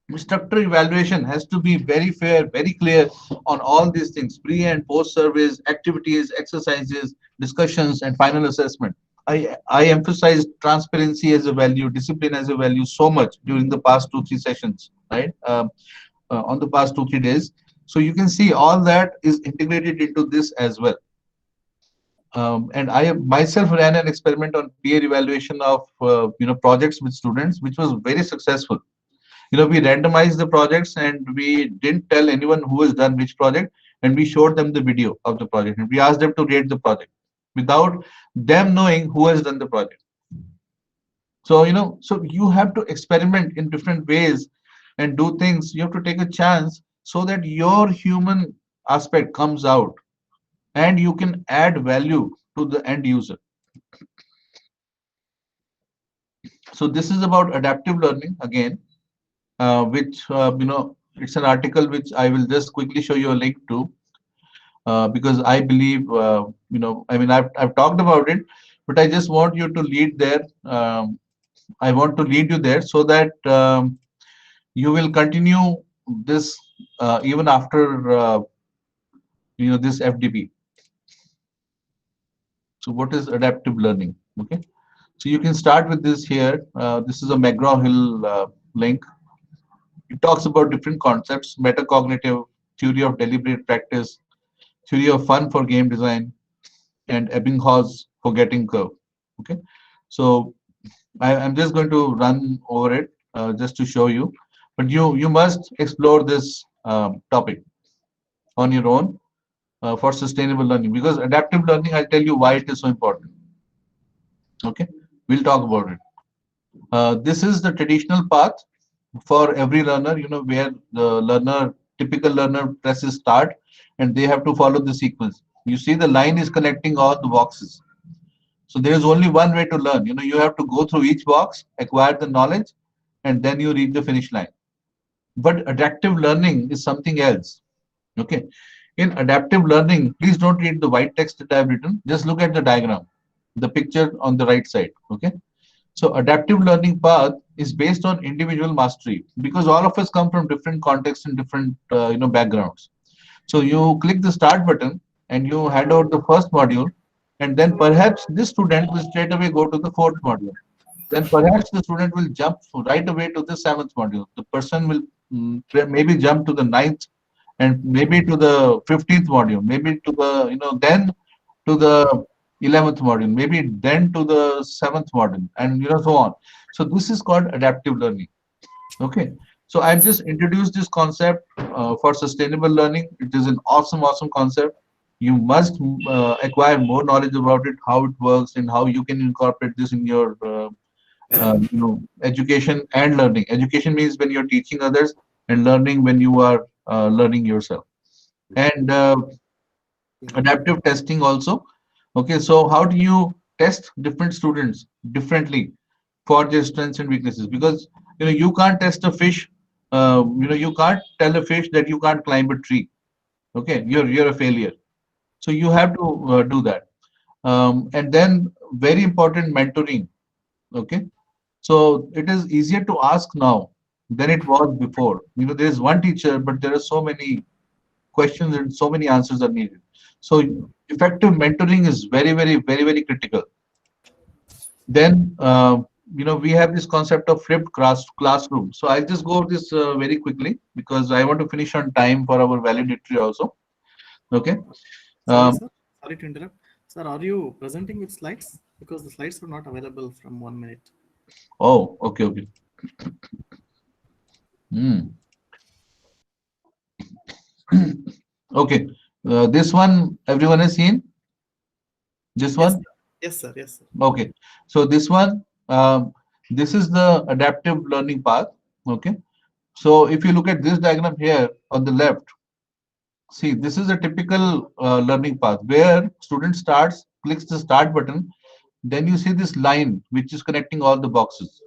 instructor evaluation has to be very fair, very clear on all these things: pre and post surveys, activities, exercises, discussions, and final assessment. I emphasized transparency as a value, discipline as a value so much during the past 2-3 sessions, right? On the past 2-3 days. So you can see all that is integrated into this as well. And I myself ran an experiment on peer evaluation of projects with students, which was very successful. We randomized the projects, and we didn't tell anyone who has done which project, and we showed them the video of the project, and we asked them to rate the project without them knowing who has done the project. So so you have to experiment in different ways and do things. You have to take a chance so that your human aspect comes out, and you can add value to the end user. So this is about adaptive learning again, which it's an article which I will just quickly show you a link to, because I believe I mean I've talked about it, but I just want you to lead there. I want to lead you there so that you will continue this even after this FDP. So what is adaptive learning? Okay, so you can start with this here. This is a McGraw-Hill link. It talks about different concepts: metacognitive, theory of deliberate practice, theory of fun for game design, and Ebbinghaus forgetting curve. Okay, so I'm just going to run over it just to show you, but you must explore this topic on your own for sustainable learning, because adaptive learning, I'll tell you why it is so important. Okay, we'll talk about it. This is the traditional path for every learner, where the typical learner presses start, and they have to follow the sequence. You see the line is connecting all the boxes. So there is only one way to learn. You have to go through each box, acquire the knowledge, and then you reach the finish line. But adaptive learning is something else. Okay. In adaptive learning, please don't read the white text that I have written. Just look at the diagram, the picture on the right side. Okay. So adaptive learning path is based on individual mastery, because all of us come from different contexts and different backgrounds. So you click the start button and you hand out the first module, and then perhaps this student will straight away go to the fourth module. Then perhaps the student will jump right away to the seventh module. The person will maybe jump to the ninth, and maybe to the 15th module, maybe to the then to the 11th module, maybe then to the seventh module, and so on. So this is called adaptive learning. Okay, so I've just introduced this concept for sustainable learning. It is an awesome concept. You must acquire more knowledge about it, how it works, and how you can incorporate this in your education and learning. Education means when you're teaching others, and learning when you are learning yourself. And adaptive testing also. Okay, so how do you test different students differently for their strengths and weaknesses? Because you can't test a fish. You can't tell a fish that you can't climb a tree. Okay, you're a failure. So you have to do that. And then very important, mentoring. Okay, so it is easier to ask now than it was before. There is one teacher, but there are so many questions and so many answers are needed. So effective mentoring is very critical. Then we have this concept of flipped classroom. So I'll just go over this very quickly, because I want to finish on time for our valedictory also. Okay. Sorry, sir. Sorry to interrupt. Sir, are you presenting with slides? Because the slides are not available from 1 minute. Oh, okay. Okay. This one everyone has seen? This Yes, one? yes, sir. Yes, sir. Okay. So this one, this is the adaptive learning path. Okay. So if you look at this diagram here on the left, see, this is a typical learning path where student starts, clicks the start button, then you see this line which is connecting all the boxes.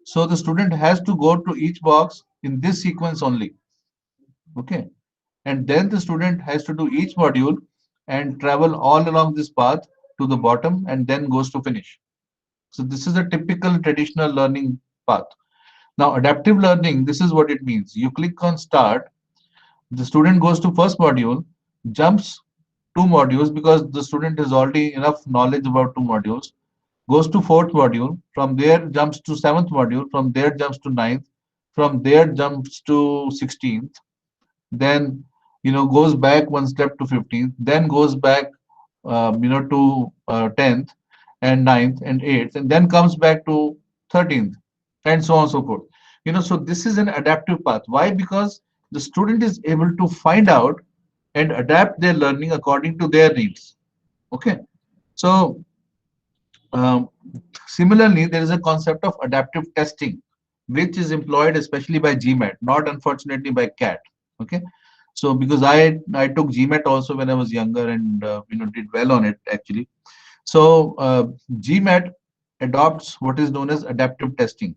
So the student has to go to each box in this sequence only. Okay. And then the student has to do each module and travel all along this path to the bottom, and then goes to finish. So this is a typical traditional learning path. Now adaptive learning, this is what it means. You click on start, the student goes to first module, jumps two modules because the student has already enough knowledge about two modules, goes to fourth module, from there jumps to seventh module, from there jumps to ninth, from there jumps to 16th, then goes back one step to 15th, then goes back to 10th and 9th and 8th, and then comes back to 13th, and so on and so forth. So this is an adaptive path. Why? Because the student is able to find out and adapt their learning according to their needs. Okay, so similarly, there is a concept of adaptive testing, which is employed especially by GMAT, not unfortunately by CAT. Okay, so because I took GMAT also when I was younger, and did well on it actually. So GMAT adopts what is known as adaptive testing.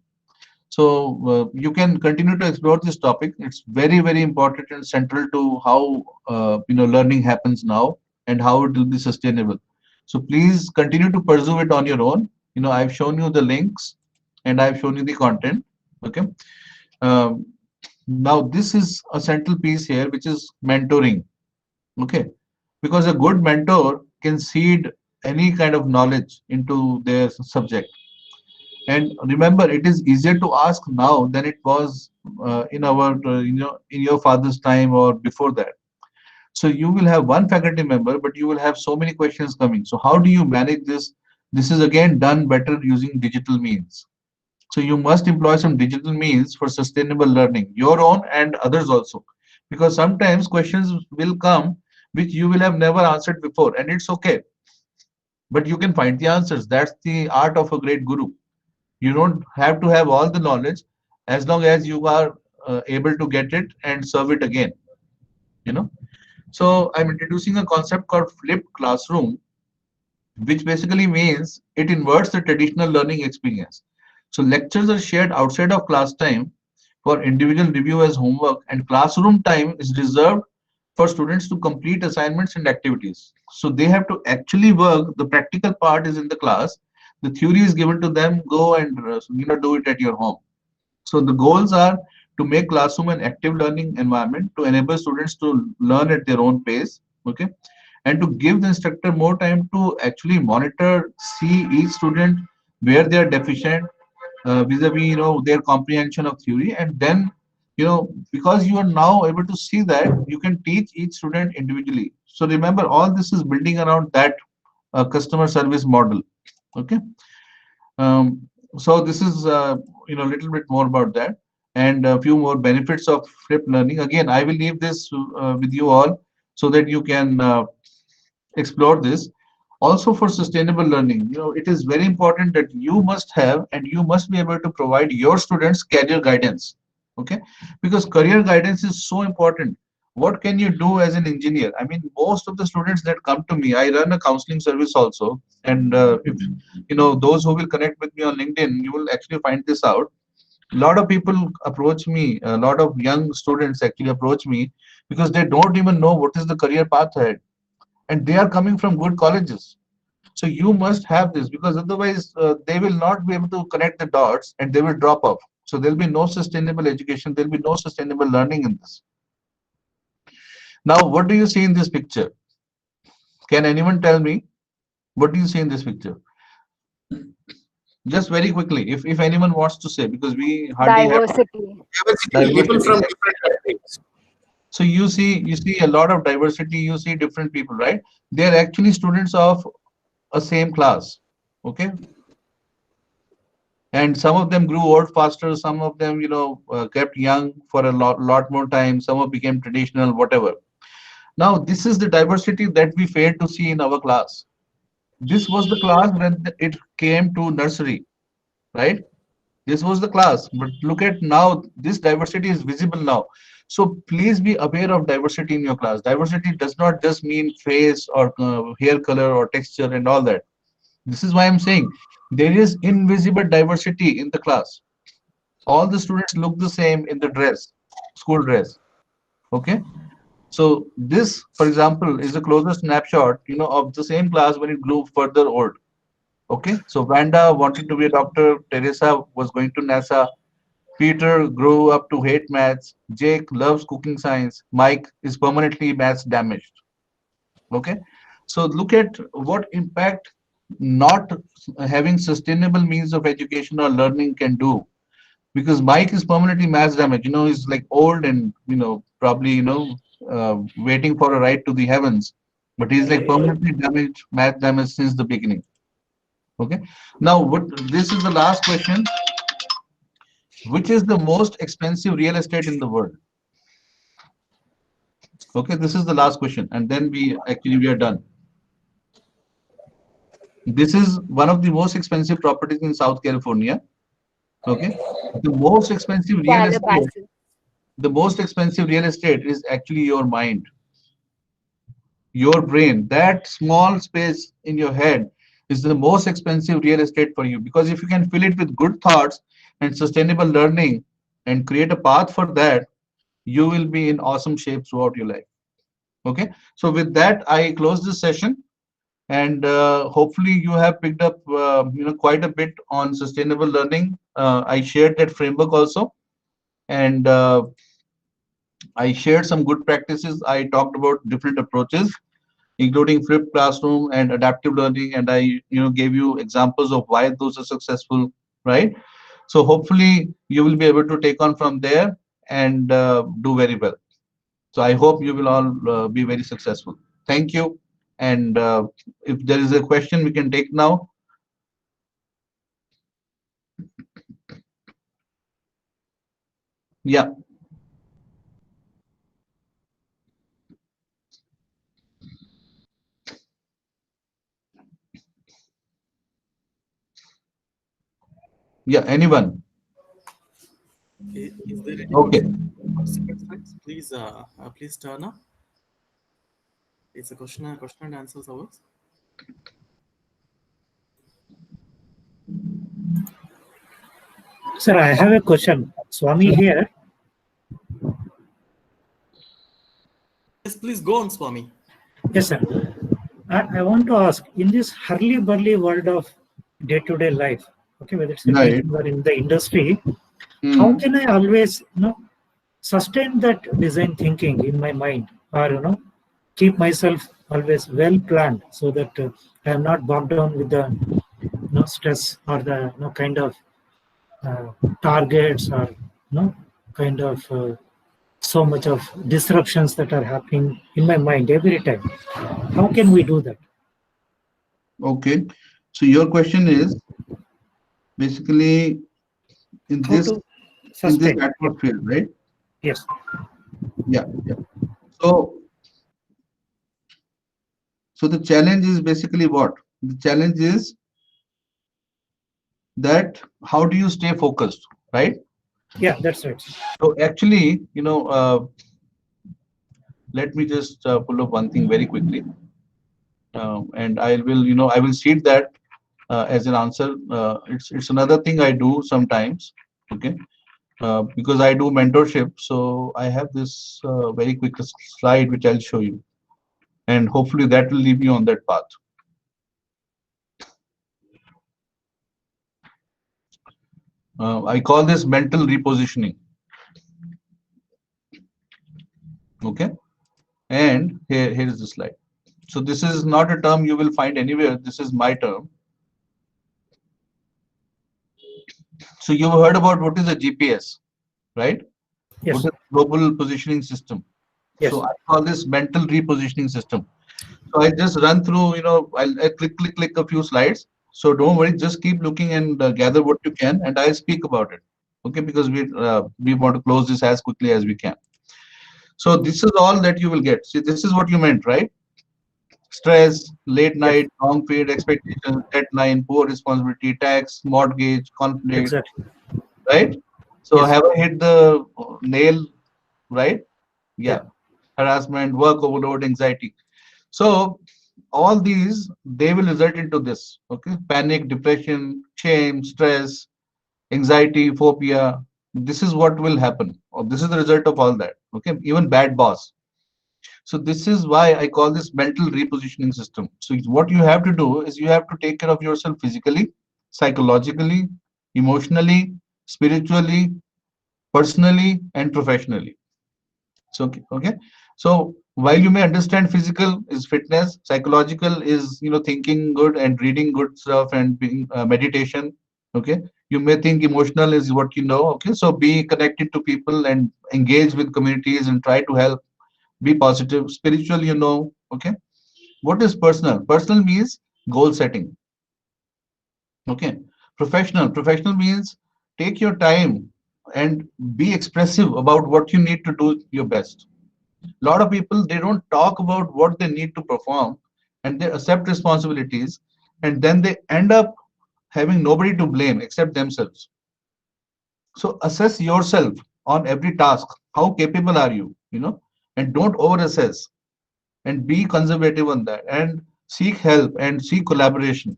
So you can continue to explore this topic. It's very important and central to how learning happens now, and how it will be sustainable. So please continue to pursue it on your own. I've shown you the links, and I've shown you the content. Okay. Um, Now, this is a central piece here, which is mentoring. Okay, because a good mentor can seed any kind of knowledge into their subject. And remember, it is easier to ask now than it was in our, in your father's time or before that. So you will have one faculty member, but you will have so many questions coming. So how do you manage this? This is again done better using digital means. So you must employ some digital means for sustainable learning, your own and others also. Because sometimes questions will come which you will have never answered before, and it's okay. But you can find the answers. That's the art of a great guru. You don't have to have all the knowledge as long as you are able to get it and serve it again. You know. So I'm introducing a concept called flipped classroom, which basically means it inverts the traditional learning experience. So lectures are shared outside of class time for individual review as homework, and classroom time is reserved for students to complete assignments and activities. So they have to actually work. The practical part is in the class. The theory is given to them. Go and do it at your home. So the goals are to make classroom an active learning environment to enable students to learn at their own pace. Okay, and to give the instructor more time to actually monitor, see each student where they are deficient vis-a-vis their comprehension of theory, and then because you are now able to see that, you can teach each student individually. So remember, all this is building around that customer service model. Okay. So this is a little bit more about that, and a few more benefits of flipped learning. Again, I will leave this with you all so that you can explore this. Also, for sustainable learning, it is very important that you must have and you must be able to provide your students career guidance. Okay, because career guidance is so important. What can you do as an engineer? I mean, most of the students that come to me, I run a counseling service also, and if those who will connect with me on LinkedIn, you will actually find this out. A lot of people approach me, a lot of young students actually approach me because they don't even know what is the career path ahead, and they are coming from good colleges. So you must have this, because otherwise they will not be able to connect the dots and they will drop off. So there'll be no sustainable education, there'll be no sustainable learning in this. Now, what do you see in this picture? Can anyone tell me what do you see in this picture? Just very quickly, if anyone wants to say, because we hardly have Diversity. Diversity, people diversity. from different countries. So you see a lot of diversity, you see different people, right? They are actually students of a same class. Okay, and some of them grew old faster, some of them kept young for a lot more time, some of became traditional, whatever. Now this is the diversity that we failed to see in our class. This was the class when it came to nursery, right? This was the class, but look at now, this diversity is visible now. So please be aware of diversity in your class. Diversity does not just mean face or hair color or texture and all that. This is why I'm saying there is invisible diversity in the class. All the students look the same in the dress, school dress. Okay. So this, for example, is a closer snapshot, of the same class when it grew further old. Okay. So Vanda wanted to be a doctor. Teresa was going to NASA. Peter grew up to hate maths. Jake loves cooking science. Mike is permanently maths damaged. Okay. So look at what impact not having sustainable means of education or learning can do, because Mike is permanently mass damage. He's like old and probably waiting for a ride to the heavens, but he's like permanently damaged, mass damage since the beginning. Okay. Now, what this is the last question. Which is the most expensive real estate in the world? Okay, this is the last question, and then we are done. This is one of the most expensive properties in South California. Okay, the most expensive real estate Calabasas. the most expensive real estate is actually your mind, your brain. That small space in your head is the most expensive real estate for you, because if you can fill it with good thoughts and sustainable learning and create a path for that, you will be in awesome shape throughout your life. Okay, so with that, I close this session, and hopefully you have picked up quite a bit on sustainable learning. I shared that framework also. and I shared some good practices. I talked about different approaches, including flipped classroom and adaptive learning, and I gave you examples of why those are successful, right? So hopefully you will be able to take on from there and do very well. So I hope you will all be very successful. Thank you. And if there is a question, we can take now. Yeah. Yeah. Anyone? Is there anyone Okay. from participants? Friends? Please turn up. It's a question and answers hours. Sir, I have a question. Swami here. Yes, please go on, Swami. Yes, sir. I want to ask, in this hurly-burly world of day-to-day life, okay, whether it's a Right. teaching or in the industry, how Hmm. can I always, sustain that design thinking in my mind, or keep myself always well planned, so that I am not bogged down with the stress or the kind of uh, targets, or kind of so much of disruptions that are happening in my mind every time. How can we do that? Okay. So your question is basically in How this to in this sustain? Yeah. atmosphere, right? Yes. Yeah. Yeah. So so the challenge is basically what? The challenge is that how do you stay focused, right? Yeah, that's right. So actually, let me just pull up one thing very quickly, and I will state that as an answer. It's another thing I do sometimes, okay? Because I do mentorship, so I have this very quick slide which I'll show you, and hopefully that will lead you on that path. I call this mental repositioning, okay? And here is the slide. So this is not a term you will find anywhere. This is my term. So you've heard about what is a GPS, right? What Yes. is global positioning system? So Yes. I call this mental repositioning system. So I just run through, I click a few slides. So don't worry, just keep looking and gather what you can, and I'll speak about it. Okay, because we want to close this as quickly as we can. So this is all that you will get. See, this is what you meant, right? Stress, late Yes. night, wrong paid expectations, deadline, poor responsibility, tax, mortgage, conflict, Exactly. right? So Yes. have I hit the nail, right? Yeah. Yeah. Harassment, work overload, anxiety. So all these they will result into this. Okay, panic, depression, shame, stress, anxiety, phobia. This is what will happen. Or this is the result of all that. Okay, even bad boss. So this is why I call this mental repositioning system. So what you have to do is you have to take care of yourself physically, psychologically, emotionally, spiritually, personally, and professionally. So okay. So while you may understand physical is fitness, psychological is thinking good and reading good stuff and being meditation. Okay. You may think emotional is what you know. Okay. So be connected to people and engage with communities and try to help. Be positive. Spiritual, Okay. What is personal? Personal means goal setting. Okay. Professional means take your time and be expressive about what you need to do your best. A lot of people they don't talk about what they need to perform, and they accept responsibilities, and then they end up having nobody to blame except themselves. So assess yourself on every task. How capable are you? And don't over assess, and be conservative on that, and seek help and seek collaboration.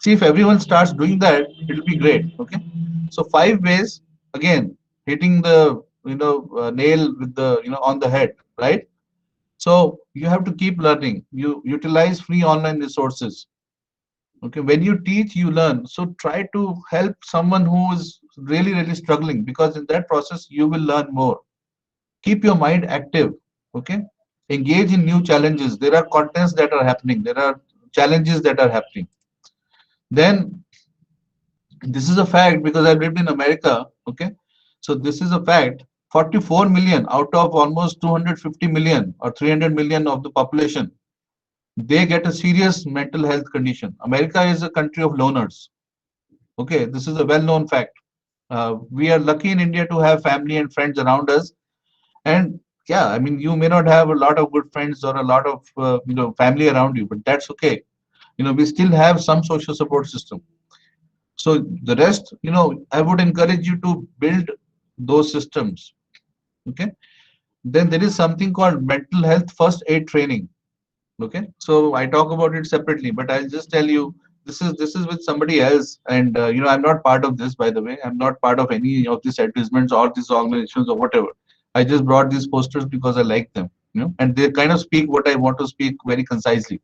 See, if everyone starts doing that, it'll be great. Okay. So 5 ways, again, hitting the nail with the on the head, right? So you have to keep learning. You utilize free online resources. Okay, when you teach, you learn. So try to help someone who is really struggling, because in that process you will learn more. Keep your mind active. Okay, engage in new challenges. There are contents that are happening, there are challenges that are happening. Then this is a fact, because I've lived in America. Okay, so this is a fact. 44 million out of almost 250 million or 300 million of the population, they get a serious mental health condition. America is a country of loners. Okay, this is a well-known fact. We are lucky in India to have family and friends around us. And yeah, I mean, you may not have a lot of good friends or a lot of family around you, but that's okay. We still have some social support system. So the rest, I would encourage you to build those systems. Okay. Then there is something called mental health first aid training. Okay. So I talk about it separately, but I'll just tell you, this is with somebody else, and I'm not part of this, by the way. I'm not part of any of these advertisements or these organizations or whatever. I just brought these posters because I like them, and they kind of speak what I want to speak very concisely.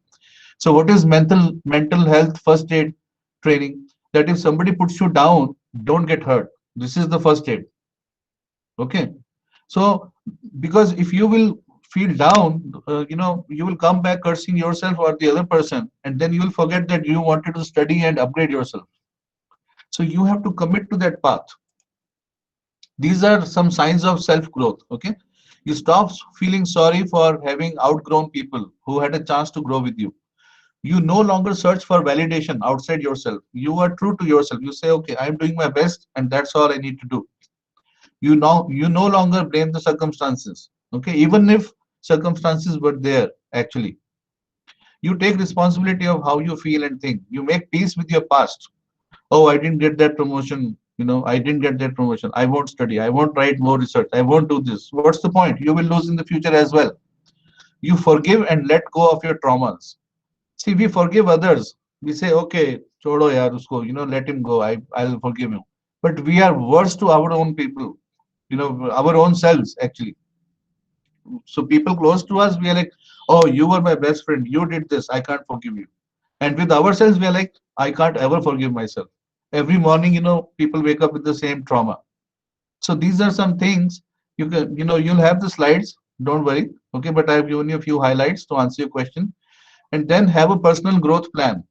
So what is mental health first aid training? That if somebody puts you down, don't get hurt. This is the first aid. Okay. So because if you will feel down, you will come back cursing yourself or the other person, and then you will forget that you wanted to study and upgrade yourself. So you have to commit to that path. These are some signs of self-growth. Okay. You stop feeling sorry for having outgrown people who had a chance to grow with you. You no longer search for validation outside yourself. You are true to yourself. You say, okay, I'm doing my best, and that's all I need to do. You no longer blame the circumstances. Okay, even if circumstances were there, actually. You take responsibility of how you feel and think. You make peace with your past. Oh, I didn't get that promotion. I didn't get that promotion. I won't study. I won't write more research. I won't do this. What's the point? You will lose in the future as well. You forgive and let go of your traumas. See, we forgive others. We say, okay, chodo yaar usko, let him go. I'll forgive him. But we are worse to our own people, our own selves, actually. So people close to us, we are like, oh, you were my best friend. You did this. I can't forgive you. And with ourselves, we are like, I can't ever forgive myself. Every morning, people wake up with the same trauma. So these are some things you can, you'll have the slides. Don't worry. Okay. But I've given you a few highlights to answer your question. And then have a personal growth plan.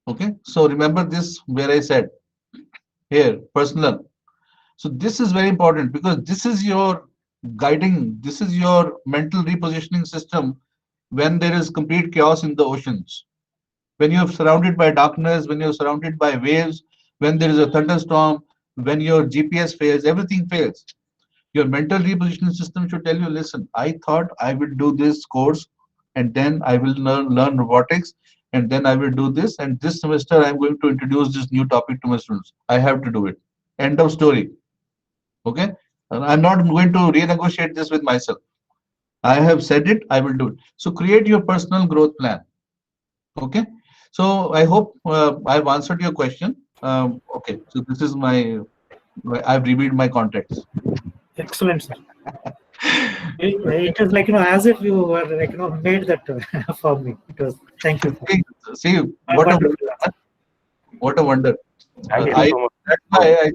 Okay. So remember this, where I said here, personal. So this is very important, because this is your guiding, this is your mental repositioning system when there is complete chaos in the oceans. When you're surrounded by darkness, when you're surrounded by waves, when there is a thunderstorm, when your GPS fails, everything fails. Your mental repositioning system should tell you, listen, I thought I would do this course, and then I will learn robotics, and then I will do this, and this semester I'm going to introduce this new topic to my students. I have to do it. End of story. Okay. And I'm not going to renegotiate this with myself. I have said it, I will do it. So create your personal growth plan. Okay. So I hope I've answered your question. Okay. So this is I've revealed my contacts. Excellent, sir. It is like, as if you were like, made that for me. It was, thank you. See, what a wonder. Thank you so much. That's why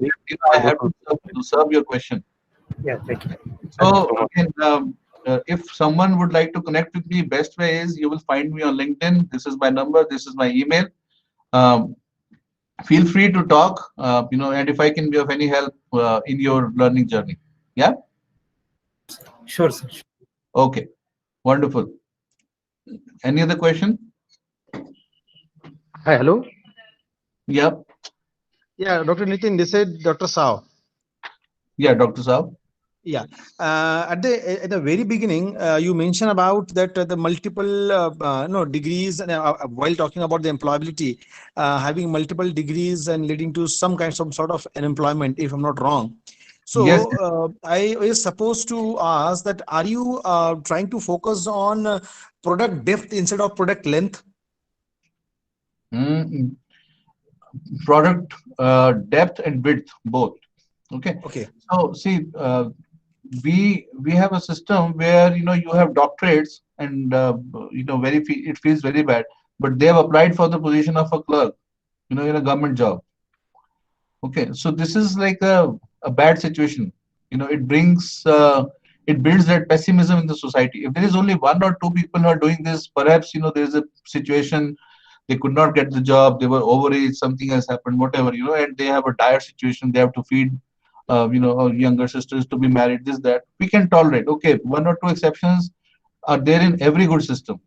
I have to serve your question. Yeah, thank you. So again, if someone would like to connect with me, best way is you will find me on LinkedIn. This is my number. This is my email. Feel free to talk, and if I can be of any help in your learning journey. Yeah. Sure, sir. Okay. Wonderful. Any other question? Hi, hello. Yeah. Yeah, Dr. Nitin, this is Dr. Sao. Yeah, Dr. Saab. Yeah. At the very beginning, you mentioned about that the multiple degrees, and while talking about the employability, having multiple degrees and leading to some sort of unemployment, if I'm not wrong. So Yes. I is supposed to ask that, are you trying to focus on product depth instead of product length? Product depth and width, both. Okay. Okay. So see, we have a system where you have doctorates, and it feels very bad, but they have applied for the position of a clerk, in a government job. Okay, so this is like a bad situation. It builds that pessimism in the society. If there is only one or two people who are doing this, perhaps there is a situation they could not get the job, they were overage, something has happened, whatever, and they have a dire situation, they have to feed younger sisters to be married, this, that. We can tolerate. Okay, one or two exceptions are there in every good system.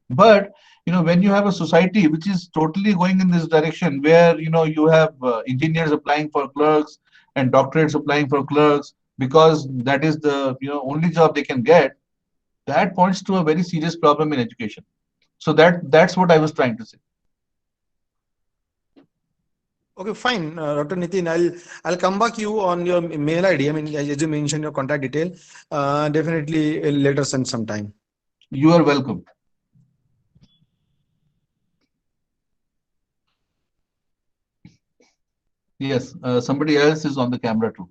But when you have a society which is totally going in this direction, where you have engineers applying for clerks and doctorates applying for clerks because that is the only job they can get, that points to a very serious problem in education. So that's what I was trying to say. Okay, fine, Dr. Nitin. I'll come back you on your mail ID. I mean, as you mentioned your contact detail, definitely later send some time. You are welcome. Yes, somebody else is on the camera too.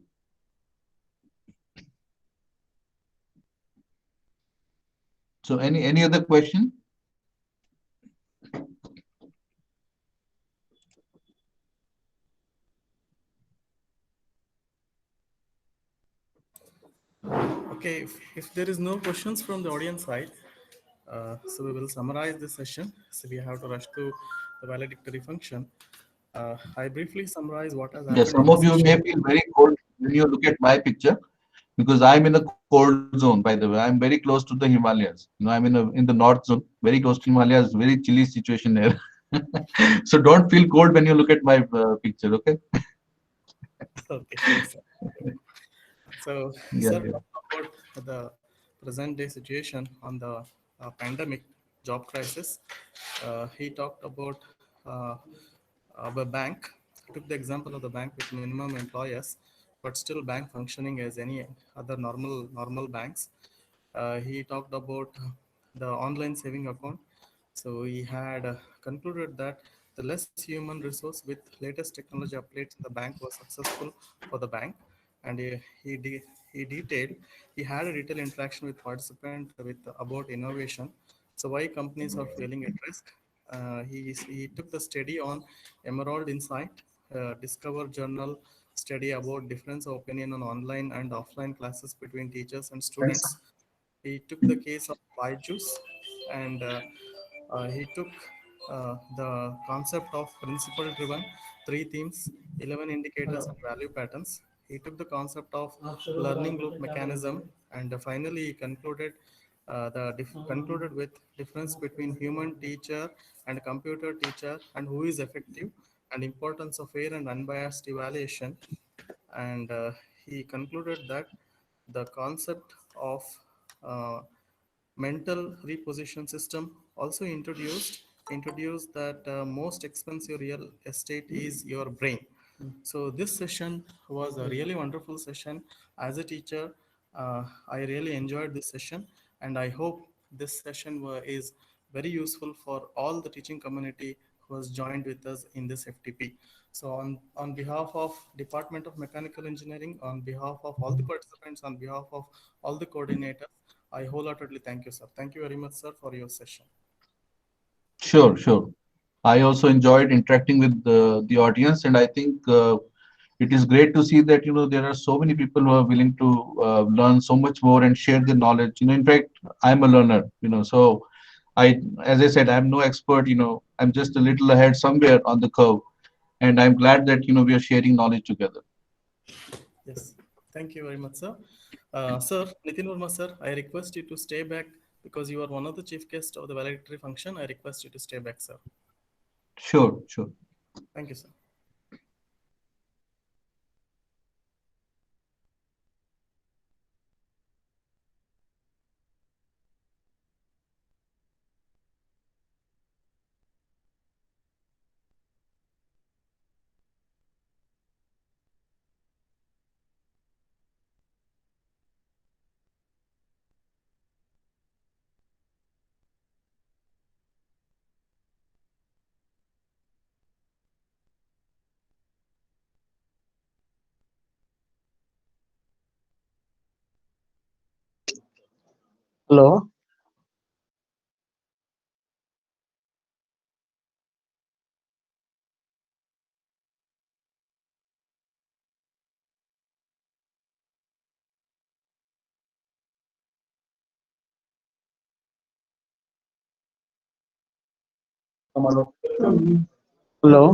So any other question? Okay, if there is no questions from the audience side, so we will summarize this session. So we have to rush to the valedictory function. I briefly summarize what has Yes, happened in some this of you session. may feel very cold when you look at my picture, because I'm in a cold zone, by the way. I'm very close to the Himalayas. I'm in the north zone, very close to Himalayas, very chilly situation there. So don't feel cold when you look at my picture, okay? Okay, sure, sir. So, Yeah, sir yeah. talked about the present day situation on the pandemic job crisis. He talked about a bank. He took the example of the bank with minimum employees, but still bank functioning as any other normal banks. He talked about the online saving account. So he had concluded that the less human resource with latest technology updates in the bank was successful for the bank. And he detailed, he had a detailed interaction with participant with about innovation. So why companies are failing at risk. He took the study on Emerald Insight, Discover Journal study about difference of opinion on online and offline classes between teachers and students. He took the case of Byju's, and he took the concept of principle driven three themes, 11 indicators and value patterns. He took the concept of learning loop mechanism, and finally he concluded concluded with difference between human teacher and computer teacher, and who is effective, and importance of fair and unbiased evaluation. And he concluded that the concept of uh, mental reposition system also introduced that most expensive real estate is your brain. So this session was a really wonderful session. As a teacher, I really enjoyed this session, and I hope this session is very useful for all the teaching community who has joined with us in this FTP. So on behalf of Department of Mechanical Engineering, on behalf of all the participants, on behalf of all the coordinators, I wholeheartedly thank you, sir. Thank you very much, sir, for your session. Sure, sure. I also enjoyed interacting with the audience, and I think it is great to see that there are so many people who are willing to learn so much more and share their knowledge. In fact, I'm a learner. So as I said, I'm no expert. I'm just a little ahead somewhere on the curve, and I'm glad that we are sharing knowledge together. Yes, thank you very much, sir. Sir, Nitin Verma, sir, I request you to stay back because you are one of the chief guests of the valedictory function. I request you to stay back, sir. Sure, sure. Thank you, sir. Hello. Hello.